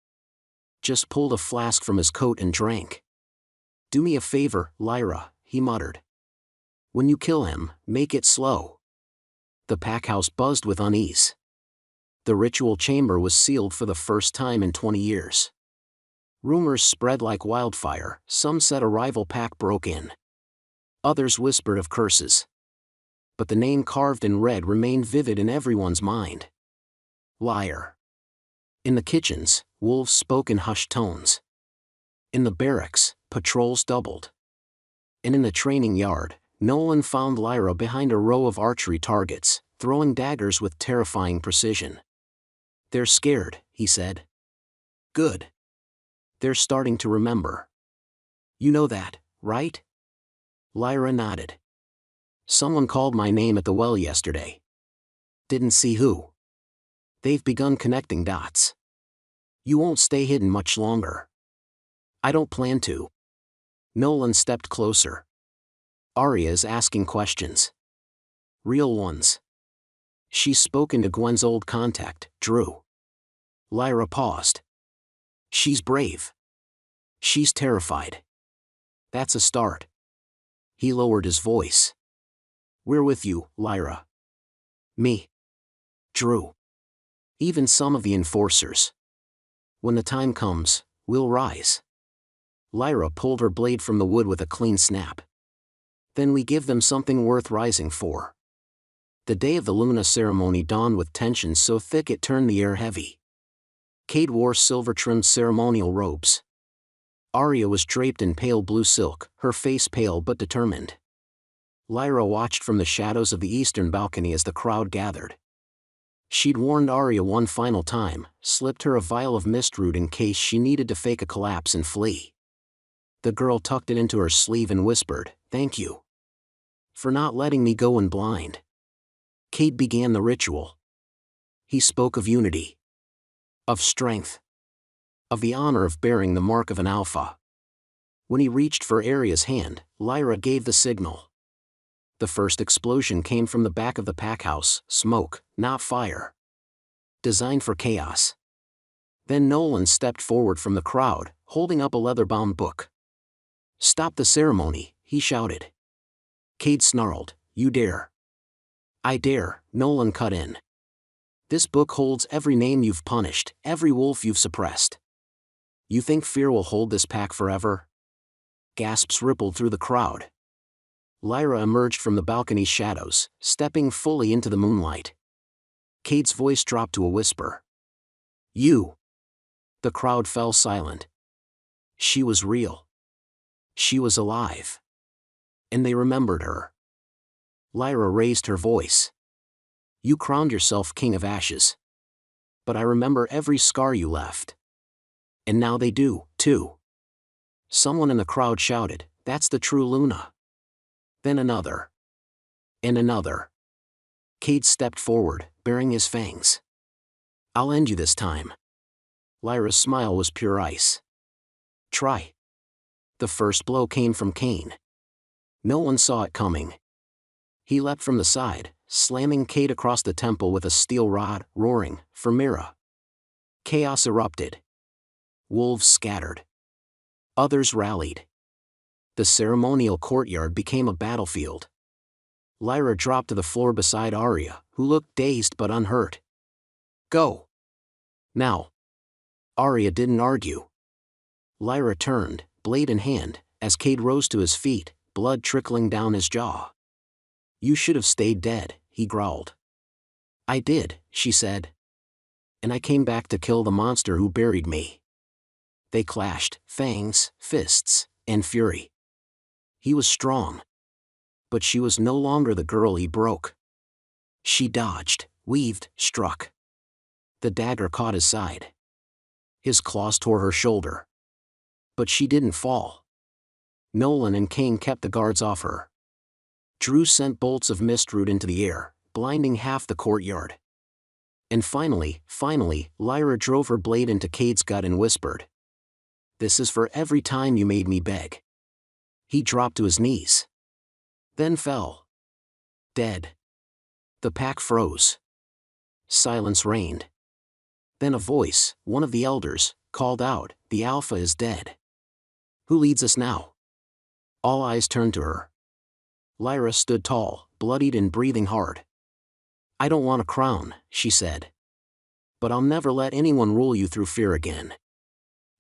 Just pulled a flask from his coat and drank. Do me a favor, Lyra, he muttered. When you kill him, make it slow. The packhouse buzzed with unease. The ritual chamber was sealed for the first time in 20 years. Rumors spread like wildfire, some said a rival pack broke in. Others whispered of curses. But the name carved in red remained vivid in everyone's mind. Liar. In the kitchens, wolves spoke in hushed tones. In the barracks, patrols doubled. And in the training yard, Nolan found Lyra behind a row of archery targets, throwing daggers with terrifying precision. They're scared, he said. Good. They're starting to remember. You know that, right? Lyra nodded. Someone called my name at the well yesterday. Didn't see who. They've begun connecting dots. You won't stay hidden much longer. I don't plan to. Nolan stepped closer. Arya is asking questions. Real ones. She's spoken to Gwen's old contact, Drew. Lyra paused. She's brave. She's terrified. That's a start. He lowered his voice. We're with you, Lyra. Me. Drew. Even some of the enforcers. When the time comes, we'll rise. Lyra pulled her blade from the wood with a clean snap. Then we give them something worth rising for. The day of the Luna ceremony dawned with tension so thick it turned the air heavy. Cade wore silver-trimmed ceremonial robes. Arya was draped in pale blue silk, her face pale but determined. Lyra watched from the shadows of the eastern balcony as the crowd gathered. She'd warned Arya one final time, slipped her a vial of mist root in case she needed to fake a collapse and flee. The girl tucked it into her sleeve and whispered, "Thank you for not letting me go in blind." Cade began the ritual. He spoke of unity, of strength, of the honor of bearing the mark of an alpha. When he reached for Arya's hand, Lyra gave the signal. The first explosion came from the back of the pack house, smoke, not fire. Designed for chaos. Then Nolan stepped forward from the crowd, holding up a leather-bound book. "Stop the ceremony," he shouted. Cade snarled, "You dare." "I dare," Nolan cut in. "This book holds every name you've punished, every wolf you've suppressed. You think fear will hold this pack forever?" Gasps rippled through the crowd. Lyra emerged from the balcony's shadows, stepping fully into the moonlight. Cade's voice dropped to a whisper. "You." The crowd fell silent. She was real. She was alive. And they remembered her. Lyra raised her voice. "You crowned yourself King of Ashes. But I remember every scar you left. And now they do, too." Someone in the crowd shouted, "That's the true Luna." Then another. And another. Cade stepped forward, baring his fangs. "I'll end you this time." Lyra's smile was pure ice. "Try." The first blow came from Cain. No one saw it coming. He leapt from the side, slamming Cade across the temple with a steel rod, roaring, "For Mira." Chaos erupted. Wolves scattered. Others rallied. The ceremonial courtyard became a battlefield. Lyra dropped to the floor beside Arya, who looked dazed but unhurt. "Go. Now." Arya didn't argue. Lyra turned, blade in hand, as Cade rose to his feet, blood trickling down his jaw. "You should have stayed dead," he growled. "I did," she said. "And I came back to kill the monster who buried me." They clashed, fangs, fists, and fury. He was strong. But she was no longer the girl he broke. She dodged, weaved, struck. The dagger caught his side. His claws tore her shoulder. But she didn't fall. Nolan and Cain kept the guards off her. Drew sent bolts of mist root into the air, blinding half the courtyard. And finally, Lyra drove her blade into Cade's gut and whispered, "This is for every time you made me beg." He dropped to his knees. Then fell. Dead. The pack froze. Silence reigned. Then a voice, one of the elders, called out, "The Alpha is dead. Who leads us now?" All eyes turned to her. Lyra stood tall, bloodied and breathing hard. "I don't want a crown," she said. "But I'll never let anyone rule you through fear again."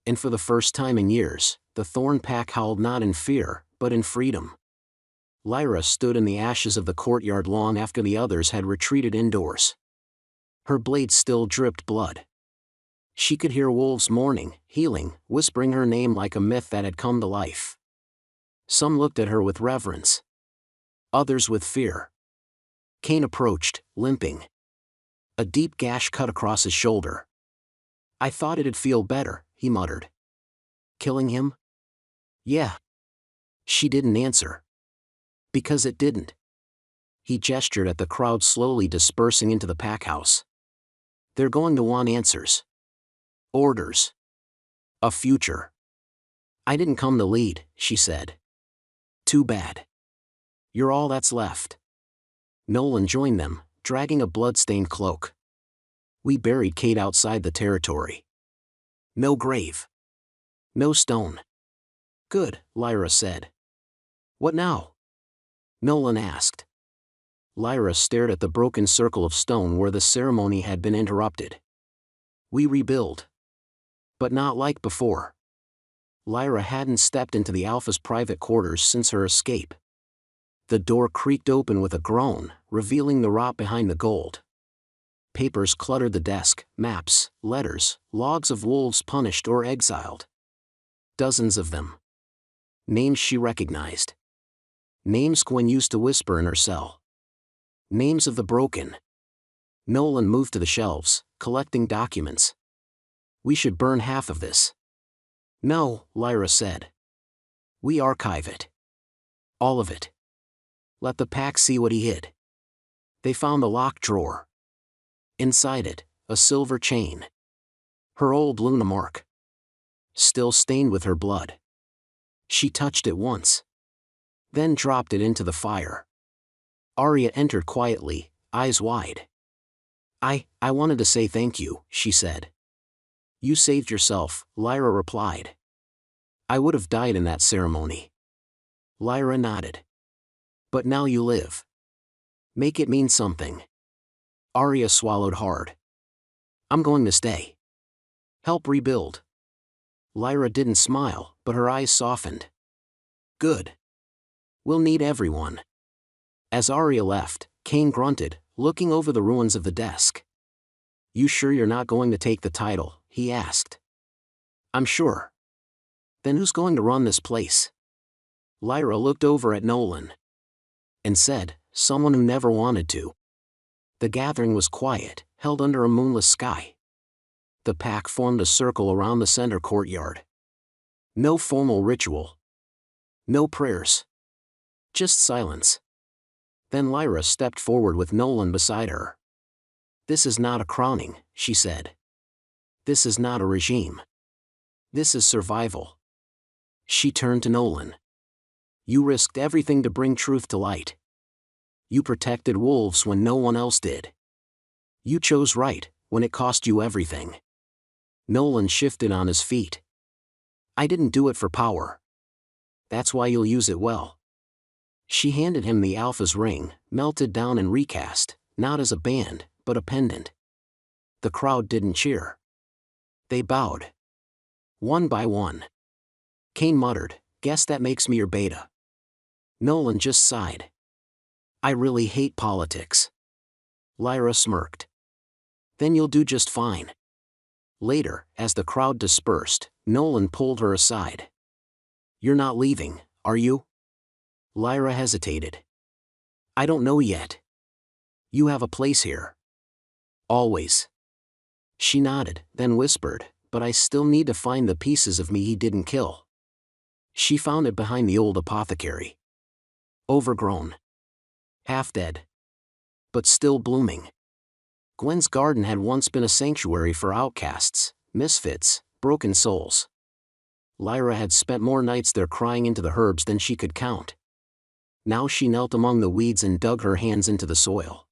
And for the first time in years, the Thorn Pack howled not in fear, but in freedom. Lyra stood in the ashes of the courtyard long after the others had retreated indoors. Her blade still dripped blood. She could hear wolves mourning, healing, whispering her name like a myth that had come to life. Some looked at her with reverence. Others with fear. Cain approached, limping. A deep gash cut across his shoulder. "I thought it'd feel better," he muttered. "Killing him?" "Yeah." She didn't answer. Because it didn't. He gestured at the crowd slowly dispersing into the pack house. "They're going to want answers. Orders. A future." "I didn't come to lead," she said. "Too bad. You're all that's left." Nolan joined them, dragging a blood-stained cloak. "We buried Cade outside the territory. No grave. No stone." "Good," Lyra said. "What now?" Nolan asked. Lyra stared at the broken circle of stone where the ceremony had been interrupted. "We rebuild. But not like before. Lyra hadn't stepped into the Alpha's private quarters since her escape. The door creaked open with a groan, revealing the rot behind the gold. Papers cluttered the desk, maps, letters, logs of wolves punished or exiled. Dozens of them. Names she recognized. Names Gwen used to whisper in her cell. Names of the broken. Nolan moved to the shelves, collecting documents. We should burn half of this. No, Lyra said. We archive it. All of it. Let the pack see what he hid. They found the locked drawer. Inside it, a silver chain. Her old Luna mark. Still stained with her blood. She touched it once. Then dropped it into the fire. Arya entered quietly, eyes wide. I wanted to say thank you, she said. You saved yourself, Lyra replied. I would have died in that ceremony. Lyra nodded. But now you live. Make it mean something. Arya swallowed hard. I'm going to stay. Help rebuild. Lyra didn't smile, but her eyes softened. Good. We'll need everyone. As Arya left, Kane grunted, looking over the ruins of the desk. You sure you're not going to take the title? He asked. I'm sure. Then who's going to run this place? Lyra looked over at Nolan. And said, someone who never wanted to. The gathering was quiet, held under a moonless sky. The pack formed a circle around the center courtyard. No formal ritual. No prayers. Just silence. Then Lyra stepped forward with Nolan beside her. This is not a crowning, she said. This is not a regime. This is survival. She turned to Nolan. You risked everything to bring truth to light. You protected wolves when no one else did. You chose right, when it cost you everything. Nolan shifted on his feet. I didn't do it for power. That's why you'll use it well. She handed him the Alpha's ring, melted down and recast, not as a band, but a pendant. The crowd didn't cheer. They bowed. One by one. Kane muttered, guess that makes me your beta. Nolan just sighed. I really hate politics. Lyra smirked. Then you'll do just fine. Later, as the crowd dispersed, Nolan pulled her aside. You're not leaving, are you? Lyra hesitated. I don't know yet. You have a place here. Always. She nodded, then whispered, but I still need to find the pieces of me he didn't kill. She found it behind the old apothecary. Overgrown. Half dead. But still blooming. Gwen's garden had once been a sanctuary for outcasts, misfits, broken souls. Lyra had spent more nights there crying into the herbs than she could count. Now she knelt among the weeds and dug her hands into the soil.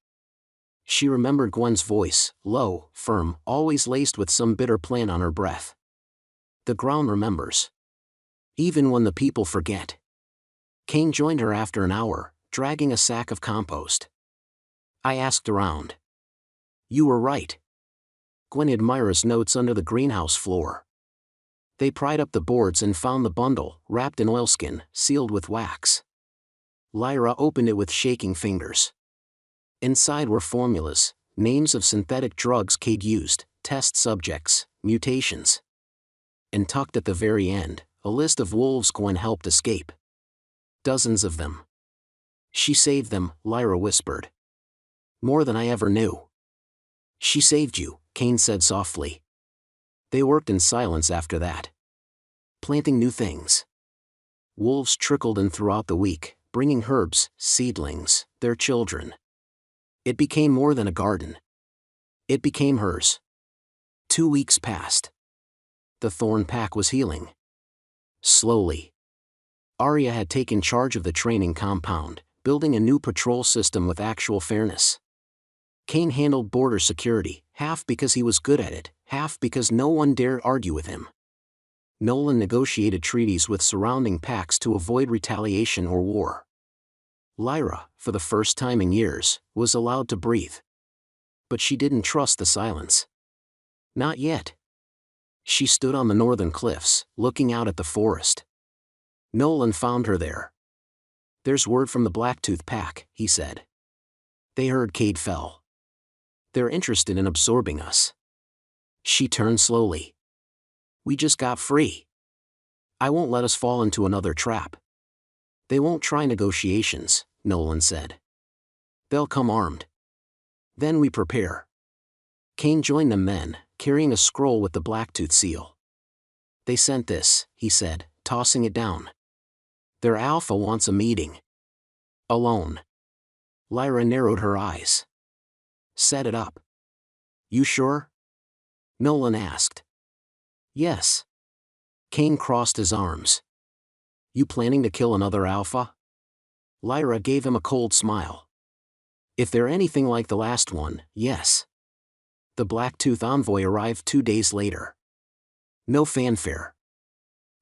She remembered Gwen's voice, low, firm, always laced with some bitter plan on her breath. The ground remembers. Even when the people forget. Kane joined her after an hour, dragging a sack of compost. I asked around. You were right. Gwen hid Myra's notes under the greenhouse floor. They pried up the boards and found the bundle, wrapped in oilskin, sealed with wax. Lyra opened it with shaking fingers. Inside were formulas, names of synthetic drugs Cade used, test subjects, mutations. And tucked at the very end, a list of wolves Gwen helped escape. Dozens of them. She saved them, Lyra whispered. More than I ever knew. She saved you, Kane said softly. They worked in silence after that. Planting new things. Wolves trickled in throughout the week, bringing herbs, seedlings, their children. It became more than a garden. It became hers. 2 weeks passed. The Thorn Pack was healing. Slowly. Arya had taken charge of the training compound, building a new patrol system with actual fairness. Kane handled border security, half because he was good at it, half because no one dared argue with him. Nolan negotiated treaties with surrounding packs to avoid retaliation or war. Lyra, for the first time in years, was allowed to breathe. But she didn't trust the silence. Not yet. She stood on the northern cliffs, looking out at the forest. Nolan found her there. "There's word from the Blacktooth pack," he said. "They heard Cade fell. They're interested in absorbing us." She turned slowly. "We just got free. I won't let us fall into another trap." "They won't try negotiations," Nolan said. "They'll come armed. Then we prepare." Kane joined them then, carrying a scroll with the Blacktooth seal. "They sent this," he said, tossing it down. "Their alpha wants a meeting. Alone." Lyra narrowed her eyes. "Set it up." "You sure?" Nolan asked. "Yes." Kane crossed his arms. "You planning to kill another alpha?" Lyra gave him a cold smile. "If they're anything like the last one, yes." The Blacktooth envoy arrived 2 days later. No fanfare.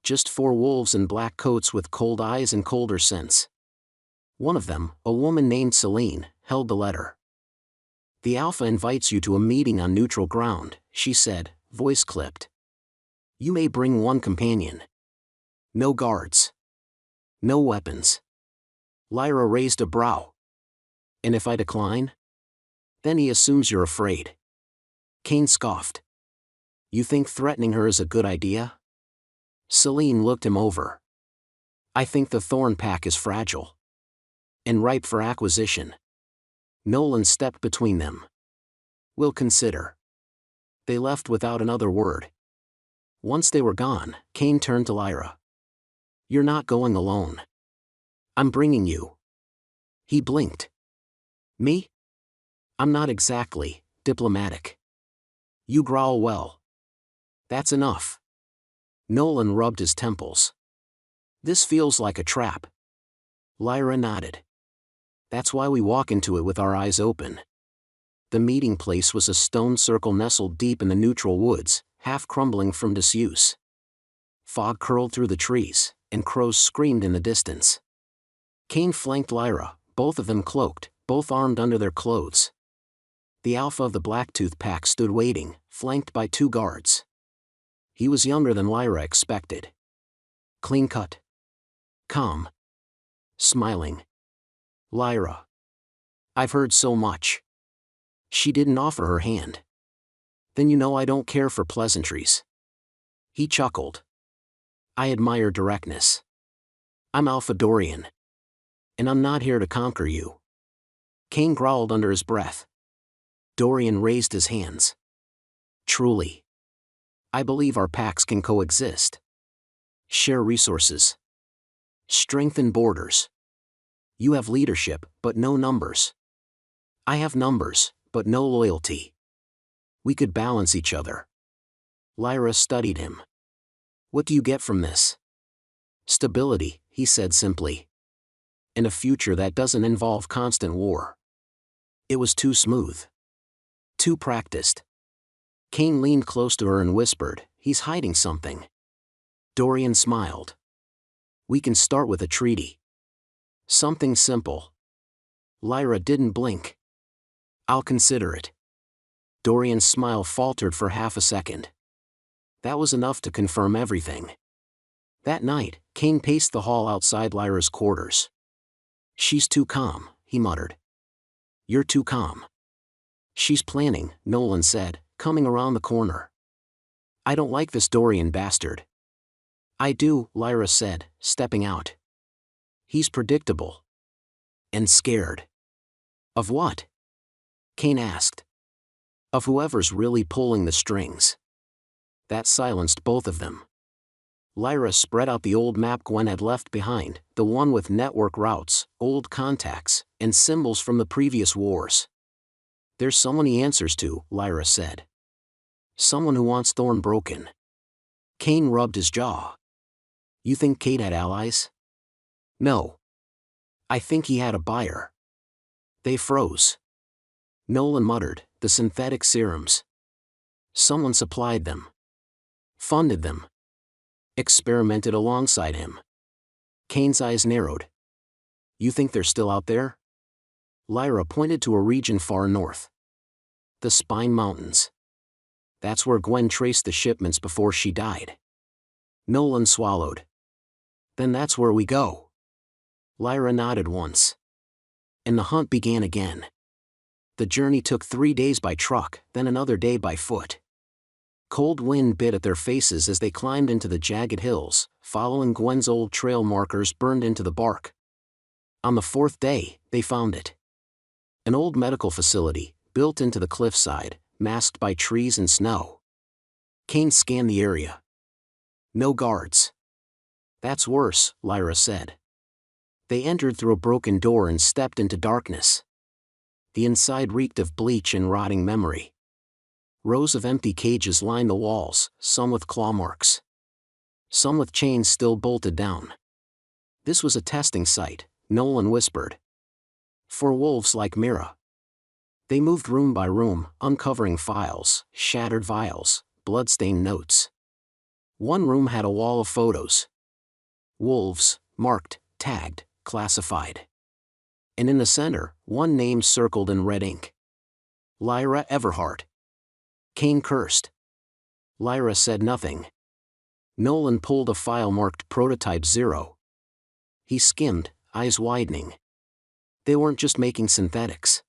Just 4 wolves in black coats with cold eyes and colder scents. One of them, a woman named Celine, held the letter. "The Alpha invites you to a meeting on neutral ground," she said, voice clipped. "You may bring one companion. No guards. No weapons." Lyra raised a brow. "And if I decline?" "Then he assumes you're afraid." Kane scoffed. "You think threatening her is a good idea?" Celine looked him over. "I think the Thorn pack is fragile. And ripe for acquisition." Nolan stepped between them. "We'll consider." They left without another word. Once they were gone, Kane turned to Lyra. "You're not going alone. I'm bringing you." He blinked. "Me? I'm not exactly diplomatic." "You growl well." "That's enough." Nolan rubbed his temples. "This feels like a trap." Lyra nodded. "That's why we walk into it with our eyes open." The meeting place was a stone circle nestled deep in the neutral woods, half crumbling from disuse. Fog curled through the trees, and crows screamed in the distance. Kane flanked Lyra, both of them cloaked, both armed under their clothes. The alpha of the Blacktooth pack stood waiting, flanked by 2 guards. He was younger than Lyra expected. Clean-cut. Calm. Smiling. "Lyra. I've heard so much." She didn't offer her hand. "Then you know I don't care for pleasantries." He chuckled. "I admire directness. I'm Alpha Dorian. And I'm not here to conquer you." Kane growled under his breath. Dorian raised his hands. "Truly. I believe our packs can coexist. Share resources. Strengthen borders. You have leadership, but no numbers. I have numbers, but no loyalty. We could balance each other." Lyra studied him. "What do you get from this?" "Stability," he said simply. "And a future that doesn't involve constant war." It was too smooth. Too practiced. Kane leaned close to her and whispered, "He's hiding something." Dorian smiled. "We can start with a treaty. Something simple." Lyra didn't blink. "I'll consider it." Dorian's smile faltered for half a second. That was enough to confirm everything. That night, Kane paced the hall outside Lyra's quarters. "She's too calm," he muttered. "You're too calm." "She's planning," Nolan said, coming around the corner. "I don't like this Dorian bastard." "I do," Lyra said, stepping out. "He's predictable. And scared." "Of what?" Kane asked. "Of whoever's really pulling the strings." That silenced both of them. Lyra spread out the old map Gwen had left behind, the one with network routes, old contacts, and symbols from the previous wars. "There's someone he answers to," Lyra said. "Someone who wants Thorn broken." Kane rubbed his jaw. "You think Cade had allies?" "No. I think he had a buyer." They froze. Nolan muttered, "The synthetic serums." Someone supplied them. Funded them. Experimented alongside him. Kane's eyes narrowed. "You think they're still out there?" Lyra pointed to a region far north. The Spine Mountains. That's where Gwen traced the shipments before she died. Nolan swallowed. Then that's where we go. Lyra nodded once. And the hunt began again. The journey took 3 days by truck, then another day by foot. Cold wind bit at their faces as they climbed into the jagged hills, following Gwen's old trail markers burned into the bark. On the 4th day, they found it. An old medical facility, built into the cliffside, masked by trees and snow. Kane scanned the area. No guards. That's worse, Lyra said. They entered through a broken door and stepped into darkness. The inside reeked of bleach and rotting memory. Rows of empty cages lined the walls, some with claw marks. Some with chains still bolted down. This was a testing site, Nolan whispered. For wolves like Mira. They moved room by room, uncovering files, shattered vials, blood-stained notes. One room had a wall of photos. Wolves, marked, tagged, classified. And in the center, one name circled in red ink. Lyra Everhart. Kane cursed. Lyra said nothing. Nolan pulled a file marked Prototype 0. He skimmed, eyes widening. They weren't just making synthetics.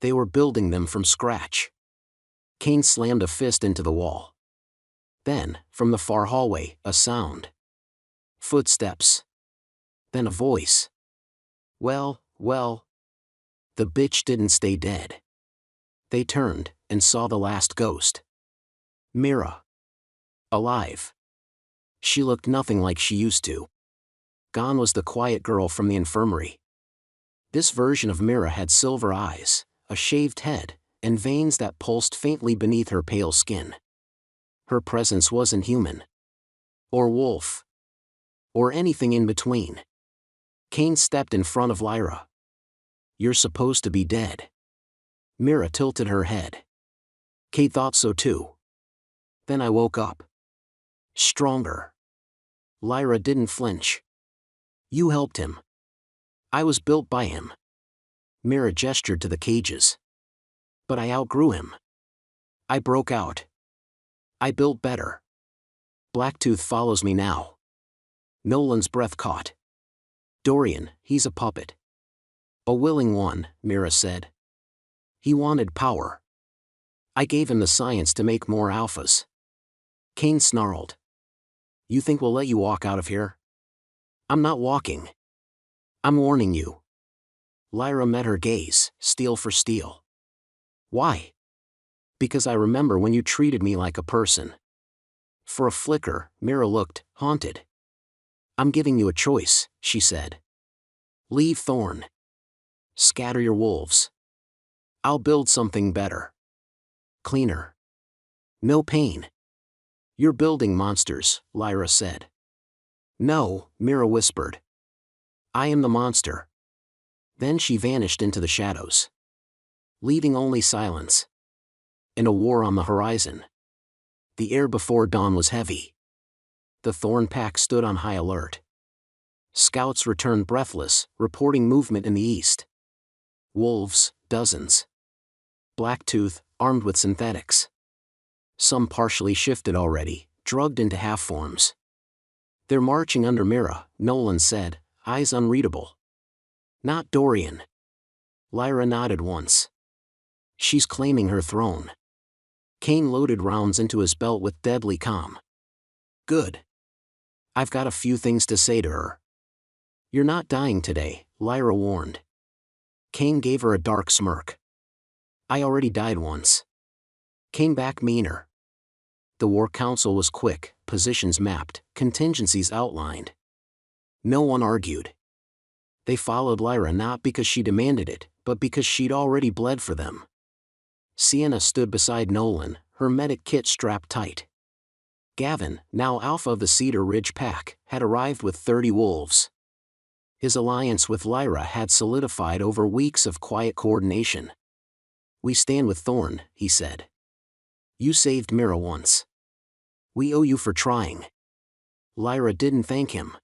They were building them from scratch. Kane slammed a fist into the wall. Then, from the far hallway, a sound. Footsteps. Then a voice. Well. The bitch didn't stay dead. They turned, and saw the last ghost. Mira. Alive. She looked nothing like she used to. Gone was the quiet girl from the infirmary. This version of Mira had silver eyes, a shaved head, and veins that pulsed faintly beneath her pale skin. Her presence wasn't human. Or wolf. Or anything in between. Kane stepped in front of Lyra. You're supposed to be dead. Mira tilted her head. Kate thought so too. Then I woke up. Stronger. Lyra didn't flinch. You helped him. I was built by him. Mira gestured to the cages. But I outgrew him. I broke out. I built better. Blacktooth follows me now. Nolan's breath caught. Dorian, he's a puppet. A willing one, Mira said. He wanted power. I gave him the science to make more alphas. Kane snarled. You think we'll let you walk out of here? I'm not walking. I'm warning you. Lyra met her gaze, steel for steel. Why? Because I remember when you treated me like a person. For a flicker, Mira looked haunted. I'm giving you a choice, she said. Leave Thorn. Scatter your wolves. I'll build something better. Cleaner. No pain. You're building monsters, Lyra said. No, Mira whispered. I am the monster. Then she vanished into the shadows. Leaving only silence. And a war on the horizon. The air before dawn was heavy. The Thorn pack stood on high alert. Scouts returned breathless, reporting movement in the east. Wolves, dozens. Blacktooth, armed with synthetics. Some partially shifted already, drugged into half-forms. They're marching under Mira, Nolan said, eyes unreadable. Not Dorian. Lyra nodded once. She's claiming her throne. Kane loaded rounds into his belt with deadly calm. Good. I've got a few things to say to her. You're not dying today, Lyra warned. Kane gave her a dark smirk. I already died once. Came back meaner. The War Council was quick, positions mapped, contingencies outlined. No one argued. They followed Lyra not because she demanded it, but because she'd already bled for them. Sienna stood beside Nolan, her medic kit strapped tight. Gavin, now alpha of the Cedar Ridge pack, had arrived with 30 wolves. His alliance with Lyra had solidified over weeks of quiet coordination. We stand with Thorn, he said. You saved Mira once. We owe you for trying. Lyra didn't thank him.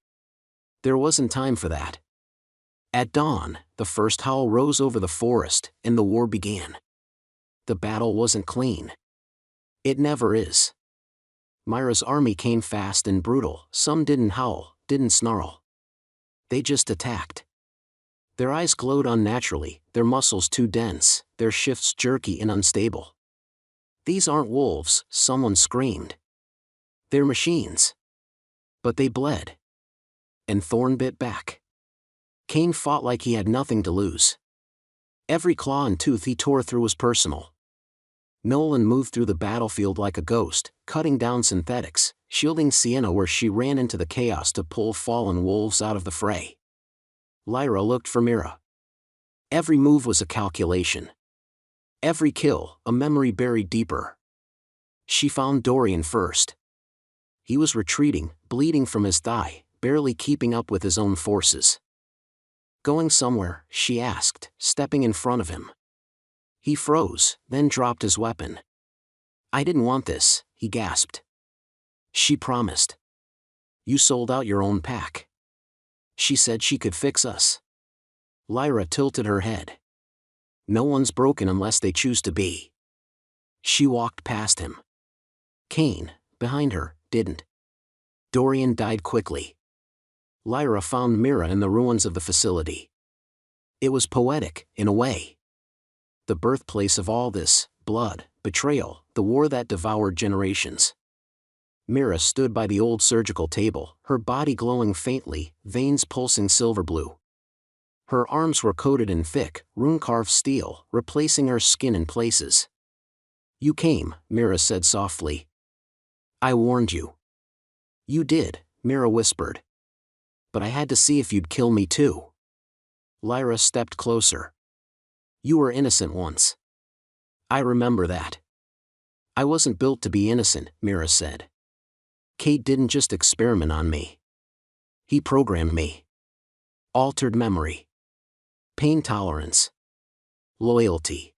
There wasn't time for that. At dawn, the first howl rose over the forest, and the war began. The battle wasn't clean. It never is. Myra's army came fast and brutal. Some didn't howl, didn't snarl. They just attacked. Their eyes glowed unnaturally, their muscles too dense, their shifts jerky and unstable. These aren't wolves, someone screamed. They're machines. But they bled. And Thorn bit back. Cain fought like he had nothing to lose. Every claw and tooth he tore through was personal. Nolan moved through the battlefield like a ghost, cutting down synthetics, shielding Sienna where she ran into the chaos to pull fallen wolves out of the fray. Lyra looked for Mira. Every move was a calculation. Every kill, a memory buried deeper. She found Dorian first. He was retreating, bleeding from his thigh, barely keeping up with his own forces. Going somewhere, she asked, stepping in front of him. He froze, then dropped his weapon. I didn't want this, he gasped. She promised. You sold out your own pack. She said she could fix us. Lyra tilted her head. No one's broken unless they choose to be. She walked past him. Cain, behind her, didn't. Dorian died quickly. Lyra found Mira in the ruins of the facility. It was poetic, in a way. The birthplace of all this, blood, betrayal, the war that devoured generations. Mira stood by the old surgical table, her body glowing faintly, veins pulsing silver blue. Her arms were coated in thick, rune-carved steel, replacing her skin in places. You came, Mira said softly. I warned you. You did, Mira whispered. But I had to see if you'd kill me too. Lyra stepped closer. You were innocent once. I remember that. I wasn't built to be innocent, Mira said. Kate didn't just experiment on me. He programmed me. Altered memory. Pain tolerance. Loyalty.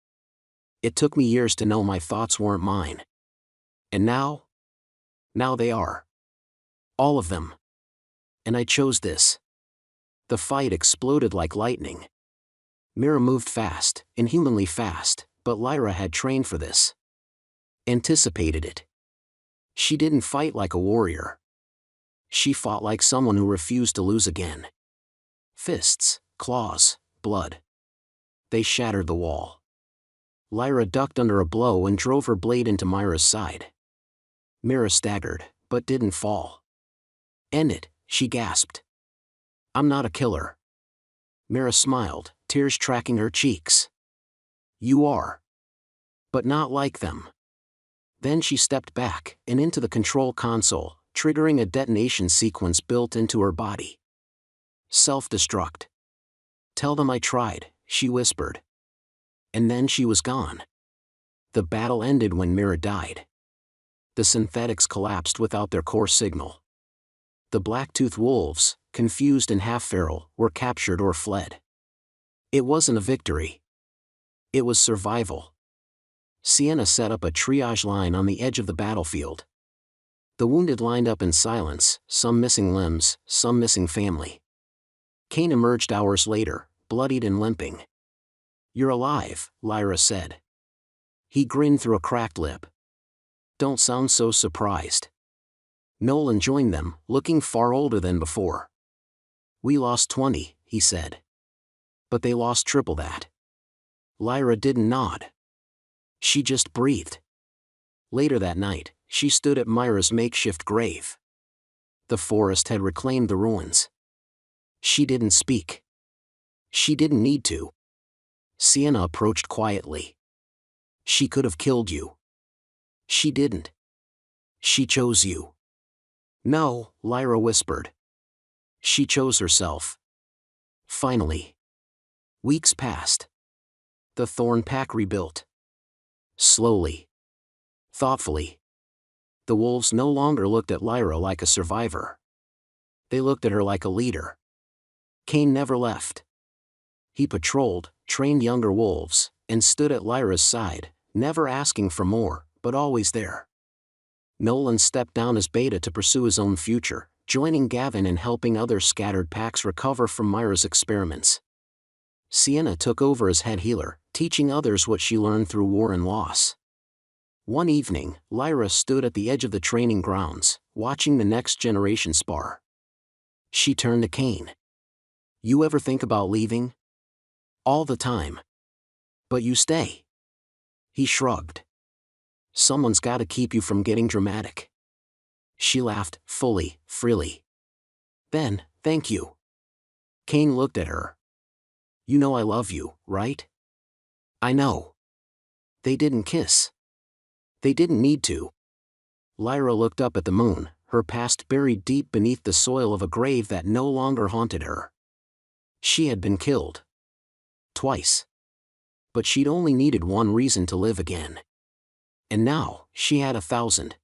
It took me years to know my thoughts weren't mine. And now? Now they are. All of them. And I chose this. The fight exploded like lightning. Mira moved fast, inhumanly fast, but Lyra had trained for this. Anticipated it. She didn't fight like a warrior. She fought like someone who refused to lose again. Fists, claws, blood. They shattered the wall. Lyra ducked under a blow and drove her blade into Myra's side. Mira staggered, but didn't fall. End it, she gasped. I'm not a killer. Mira smiled, tears tracking her cheeks. You are. But not like them. Then she stepped back and into the control console, triggering a detonation sequence built into her body. Self-destruct. Tell them I tried, she whispered. And then she was gone. The battle ended when Mira died. The synthetics collapsed without their core signal. The black-toothed wolves, confused and half-feral, were captured or fled. It wasn't a victory. It was survival. Sienna set up a triage line on the edge of the battlefield. The wounded lined up in silence, some missing limbs, some missing family. Cain emerged hours later, bloodied and limping. You're alive, Lyra said. He grinned through a cracked lip. Don't sound so surprised. Nolan joined them, looking far older than before. We lost 20, he said. But they lost triple that. Lyra didn't nod. She just breathed. Later that night, she stood at Myra's makeshift grave. The forest had reclaimed the ruins. She didn't speak. She didn't need to. Sienna approached quietly. She could have killed you. She didn't. She chose you. No, Lyra whispered. She chose herself. Finally. Weeks passed. The Thorn pack rebuilt. Slowly. Thoughtfully. The wolves no longer looked at Lyra like a survivor. They looked at her like a leader. Cain never left. He patrolled, trained younger wolves, and stood at Lyra's side, never asking for more, but always there. Nolan stepped down as beta to pursue his own future, joining Gavin in helping other scattered packs recover from Myra's experiments. Sienna took over as head healer, teaching others what she learned through war and loss. One evening, Lyra stood at the edge of the training grounds, watching the next generation spar. She turned to Cain. "You ever think about leaving?" "All the time." "But you stay." He shrugged. "Someone's gotta keep you from getting dramatic." She laughed, freely. "Then, thank you." Cain looked at her. "You know I love you, right?" "I know." They didn't kiss. They didn't need to. Lyra looked up at the moon, her past buried deep beneath the soil of a grave that no longer haunted her. She had been killed. Twice. But she'd only needed one reason to live again. And now, she had 1,000.